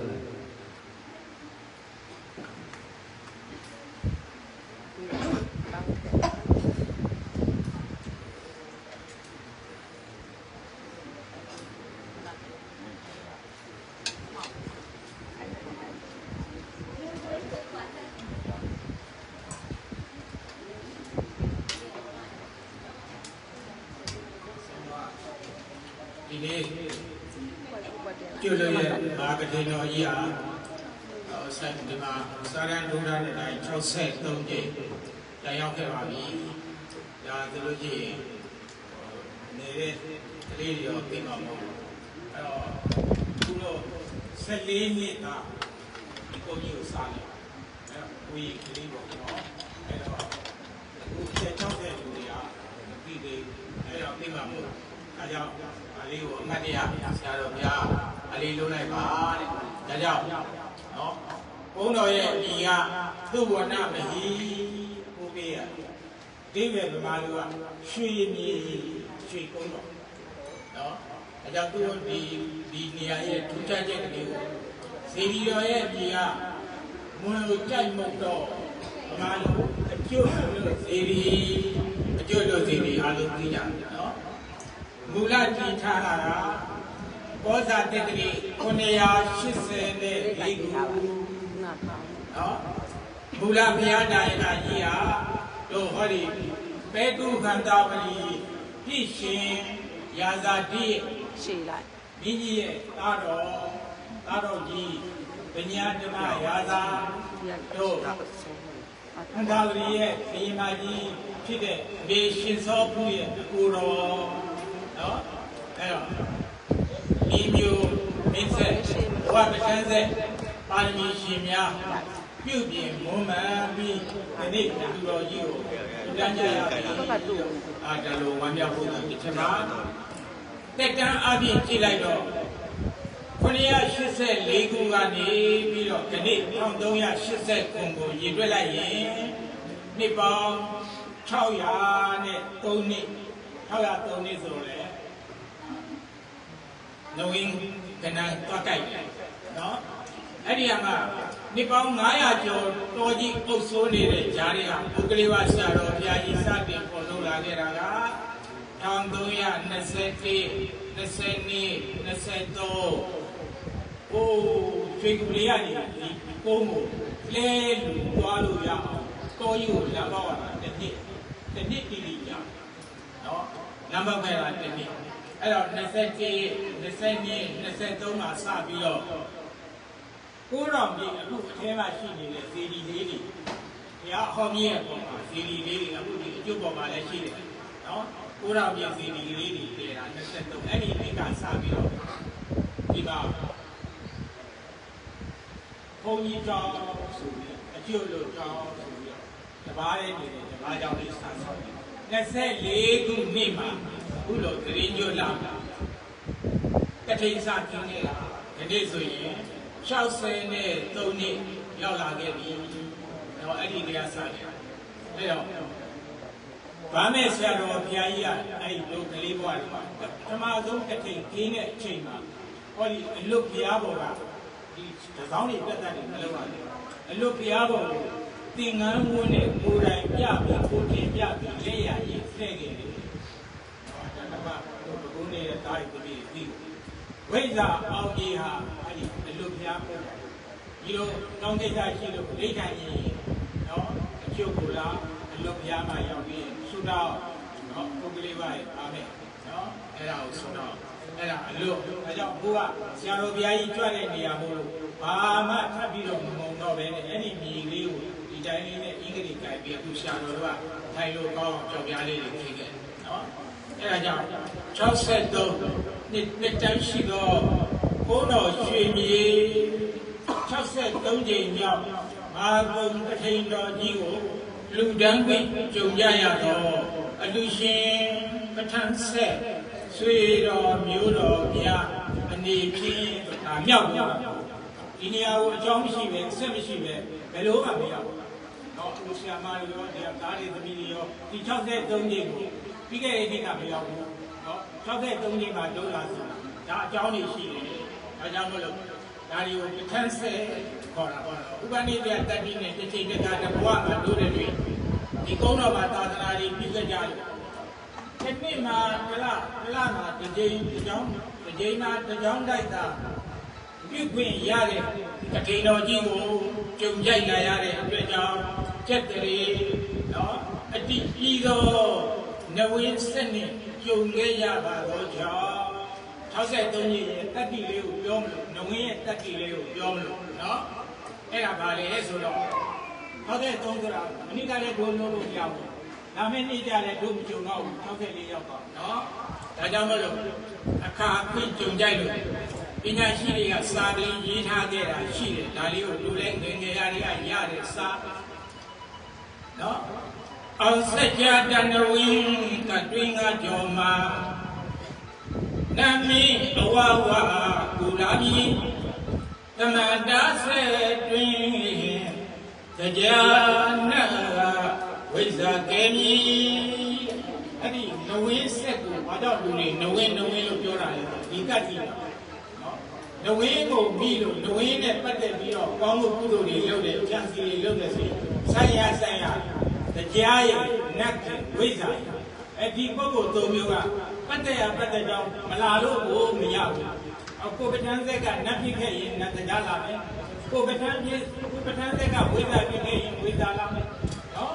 ကျွလို့ရဲ့ဘာကတိတော်ကြီးဟာဆက်ဒီမှာစာရန်ဒုဒနဲ့တိုင်း63ကြိမ်တိုင်ရောက်ခဲ့ပါပြီ။ဒါဆိုလို့ရှိရင်နေတဲ့ကလေးတွေရောသိမှာမဟုတ်ဘူး။အဲ့တော့သူတို့14နှစ်ကဒီကိုကြီးကိုစားတယ်။အဲ့တော့ဝီကလေးပေါ့နော်။အဲ့တော့အခု60လူတွေကပြီးသေးအဲ့တော့သိမှာမဟုတ်ဘူး။ဒါကြောင့်အလေးကိုအမှတ်တရဆရာတော်ဘုရားအလေးလုံးလိုက်ပါတဲ့။ဒါကြောင့်နော်ဘုန်းတော်ရဲ့ဒီကသုဝဏမဟိဘုပေးရဒီပဲဗမာလူကရွှေမြေရွှေကုန်းတော်နော်အဲကြောင့်သူတို့ဒီနေရာရဲ့ထူးခြားချက်ကလေးကိုစေတီတော်ရဲ့ဒီကမွန်လူကြိုက်မတော့ဗမာလူအကျိုးလို့စေတီအကျိုးလို့စေတီအားလုံးသိကြတယ်နော်မူလတည်ထားတာကဘောဇာတက္ကရီ984ခုနော်မူလဘုရားတရားနာကြီးဟာတို့ဟောဒီပေတုခန္တာဝလီပြည့်ရှင်ရာဇာတိရှေ့လိုက်မိကြီးရဲ့သားတော်ကြီးပညာဓမ္မရာဇာတို့ခန္တာဝလီရဲ့ဘုရားကြီးဖြစ်တဲ့ဘေရှင်စောဖူးရဲ့အကိုတော်နော်အဲ့တော့ဒီမျိုးမင်းဆက်ဘဝပဋ္ဌာန်းဆက်ပါရမီရှင်များပြုပြင်မွမ်းမံပြီးဒီနေ့သူတော်ကြီးကိုတန်းကြရပြီဒါလိုဝမ်းမြောက်ဖို့ဒီချက်မှာတက်တန်းအပြည့်ကြည့်လိုက်တော့984ခုကနေပြီးတော့ဒီနေ့1380ခုကိုရည်တွက်လိုက်ရင်နှစ်ပေါင်း603နှစ်603နှစ်ဆိုလဲနဝင်းကနန်တွားကြိုက်တယ်နော်အဲ့ဒီမှာနှစ်ပေါင်း900ကျော်တော်ကြီးအုပ်စိုးနေတဲ့ဂျားတွေကပုဂ္ဂလိဝဆရာတော်ဘုရားကြီးစတင်ပေါ်လို့လာခဲ့တာက1321 22 23အိုးရွှေကူလေးကနေဒီကုန်းကိုလဲလူသွားလို့ရအောင်တော်ကြီးကိုလမ်းပေါက်ရတာတစ်နှစ်တီတီရနော်လမ်းပေါက်ခဲ့တာတစ်နှစ်အဲ့တော့21 22 23မှာစပြီးတော့ကိုးတော်ကြီးအခုအထဲမှာရှိနေတဲ့ဇေဒီလေးတွေဘုရားဟောမြင့်ရဲ့ပုံမှာဇေဒီလေးတွေအခုဒီအကျုပ်ပေါ်မှာလည်းရှိတယ်နော်ကိုးတော်ကြီးဇေဒီလေးတွေတည်တာ23အဲ့ဒီနေ့ကစပြီးတော့ဒီမှာဘုန်းကြီးတော်ဆိုပြီးအကျုပ်လို့တော်ဆိုပြီးတော့တပားလေးနေတယ်တပားကြောင့်လေးစဆောက်တယ်24ခုနှစ်မှာအခုလိုသတိညွတ်လာတထိန်စကျင်းနေတာဒီနေ့ဆိုရင်63နှစ်ရောက်လာခဲ့ပြီ။တော့အဲ့ဒီတရားစတယ်။အဲ့တော့ဗာမဲဆရာတော်ဘုရားကြီးကအဲ့ဒီလိုကလေးဘဝတွေမှာပထမဆုံးတစ်ချိန်ခင်းတဲ့အချိန်မှာဟောဒီအလွတ်ဘုရားဘော်ကဒီတစောင်းတွေပြတ်တတ်တယ်မလုပ်ပါနဲ့။အလွတ်ဘုရားဘော်ကိုသင်္ကန်းဝန်းနဲ့ကိုယ်တိုင်ပြပြီးကိုတင်ပြပြီးလက်ရည်ဖဲ့ခဲ့တယ်။ဒါကဘုန်းနေတဲ့တာရီတတိပြီးဝိဇ္ဇာအောင်ကြီးဟာအဲ့ဒီအလွတ်ဘုရားပေါ်ဒီလိုကောင်းကိစ္စရှိလို့ဒိဋ္ဌိရင်နော်အကျုပ်ကိုလားအလွတ်ဘုရားမှာရောက်ပြီးဆုတောင်းနော်ပုဂ္ဂလိဝါရဲ့အာမေနော်အဲ့ဒါကိုဆုတောင်းအဲ့ဒါအလွတ်အဲကြောင့်ဘုရားဆရာတော်ဘုရားကြီးကြွတဲ့နေရာမို့လို့ဘာမှထပ်ပြီးတော့မမုံတော့ပဲနဲ့အဲ့ဒီမြေလေးကိုဒီတိုင်းလေးနဲ့အင်္ဂလိပ်ကြိုက်ပြီးအခုဆရာတော်တို့ကထိုင်လို့ကောင်းကြောက်ပြားလေးတွေခေခဲ့နော်အဲ့ဒါကြောင့်63နှစ်တန်းရှိတော့ဘုန်းတော်ရွှေမြေ63ကြိမ်မြောက်မာကုံပထိန်တော်ကြီးကိုလူတန်းခွင့်ကြုံကြရတော့အလူရှင်ပဋ္ဌာန်းဆက်ဆွေတော်မျိုးတော်များအနေဖြင့်ဒါမြောက်ပါဒီနေရာကိုအကြောင်းမရှိပဲအဆက်မရှိပဲဘယ်လိုမှမရဘူးတော့အခုဆရာမတွေရောဒီသားတွေသမီးတွေရောဒီ63ကြိမ်ကိုပြီးခဲ့တဲ့နေ့ကမရောက်ဘူးနော်63ကြိမ်မှာတိုးလာဆိုတာဒါအကြောင်းတွေရှိတယ်ဒါကြောင့်မလို့ဒါတွေကိုပဋ္ဌာန်းဆက်ခေါ်တာပေါ့နော်ဥပနိဒေယတတိနဲ့တစ်ချိန်တစ်ခါတဘဝမှာတိုးတယ်တွေဒီကုန်းတော်မှာသာသနာတွေပြည့်စုံကြတယ်တစ်နှစ်မှာတစ်လမှာတစ်ကြိမ်တစ်ကြောင်းတစ်ကြိမ်မှာတစ်ကြောင်းတိုက်တာပြုခွင့်ရတဲ့တတိတော်ကြီးကိုကြုံကြိုက်လာရတဲ့အတွက်ကြောင့်ကျက်တရေနော်အတိကြီးသောနဝင်းစနစ်ကြုံခဲ့ရပါတော့ကြောင့် 63ကြီးရဲ့တက်တိလေးကိုပြောမလို့နှဝင်းရဲ့တက်တိလေးကိုပြောမလို့နော်အဲ့ဒါပါလေဆိုတော့63ဆိုတာမနိကလည်းဒုံလို့လို့ပြောင်းဒါမဲ့နေ့ကြလည်းဒုမကြုံတော့64ရောက်ပါနော်ဒါကြောင့်မလို့အခါအခွင့်ကြုံကြိုက်လို့ပညာရှိတွေကစာကလေးရေးထားခဲ့တာရှိတယ်ဒါလေးကိုလူလဲငယ်ငယ်ရတွေကရတဲ့စာနော်အောင်စကြတဏဝင်းကတွင်ကကြော်မှာနမီအဝဝကူလာမီသမတာဆေတွင်တရားနာဝိဇာကဲမီအဲ့ဒီနဝင်းဆက်ကိုဘာကြောင့်လူတွေနဝင်းလို့ပြောတာလဲဒီကတိနော်နဝင်းကိုပြီးလို့နဝင်းနဲ့ပတ်သက်ပြီးတော့ကောင်းမှုကုသိုလ်တွေလုပ်တယ်ကြံစီတွေလုပ်တယ်ဆိုရင်ဆိုင်ရတရားရဲ့နတ်ဝိဇ္ဇာအဲ့ဒီပုဂ္ဂိုလ်၃မျိုးကပတ်သက်ကြောင်းမလာလို့ကိုမရဘူးအခုပဋ္ဌာန်းဆက်ကနတ်ဖြစ်ခဲ့ရင်နတ်တရားလာမယ်ကိုပဋ္ဌာန်းဆက်ကဝိဇ္ဇာဖြစ်ခဲ့ရင်ဝိဇ္ဇာလာမယ်နော်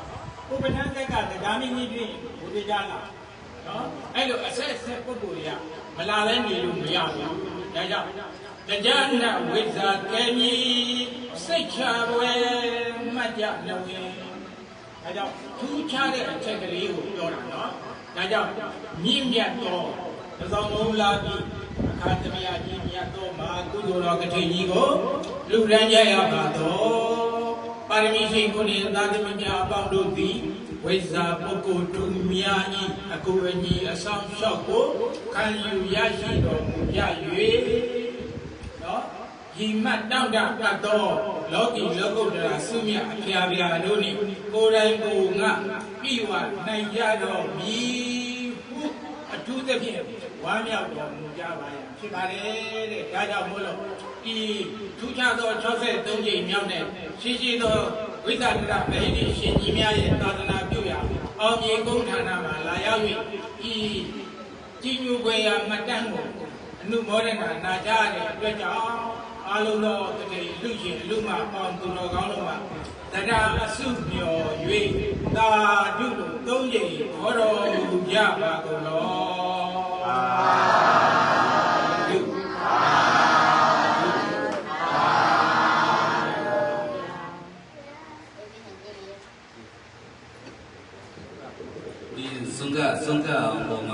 ကိုပဋ္ဌာန်းဆက်ကတရားမင်းကြီးဖြစ်ဘုရားလာနော်အဲ့လိုအဆက်ပုဂ္ဂိုလ်တွေကမလာလဲနေလို့မရဘူးဒါကြောင့်တရားနာဝိဇ္ဇာကဲမီစိတ်ချပွဲမှတ်ကြနဝင်းဒါကြောင့်ထူးခြားတဲ့အချက်ကလေးကိုပြောတာနော်ဒါကြောင့်မြင့်မြတ်သောသဇောင်းလုံးလာပြီးအခါသမယကြီးမြတ်သောမဟာကုသိုလ်တော်ကထိန်ကြီးကိုလူရန်ကြရပါတော့ပါရမီရှိကိုယ်နဲ့သာသမီများအပေါင်းတို့သည်ဝိဇ္ဇာပုဂ္ဂိုလ်သူများ၏အကူအညီအဆောင်လျှောက်ကိုခံယူရရှိတော်မူကြ၍နော်ဒီမတ်တောင့်တပတ်သောလောကီလောကုတ္တရာဆုမြတ်အဖျားဖျားတို့နှင့်ကိုယ်တိုင်ကိုငါပြီးဝနိုင်ကြတော်မူဟုအထူးသဖြင့်ဝမ်းမြောက်တော်မူကြပါရဲ့ဖြစ်ပါတယ်တဲ့ဒါကြောင့်မို့လို့ဒီထူးခြားသော63ကြိမ်မြောက်တဲ့ရှိသောဝိသဒရဗဟိတိရှင်ကြီးများရဲ့သာသနာပြုရာအောင်မြေကုန်းဌာနမှာလာရောက်၍ဤကြီးညိုခွေရာမတန်းကိုအနုမောဒနာနာကြတဲ့အတွက်ကြောင့်အလုံးသောတတိလူရှင်လူမပေါင်းသူတော်ကောင်းတို့မှာတရားအစုမြော်၍သာဓုလိုသုံးကြိမ်ဟောတော်မူကြပါကုန်လောဒီဆုံးကအောင်ပုံမှာ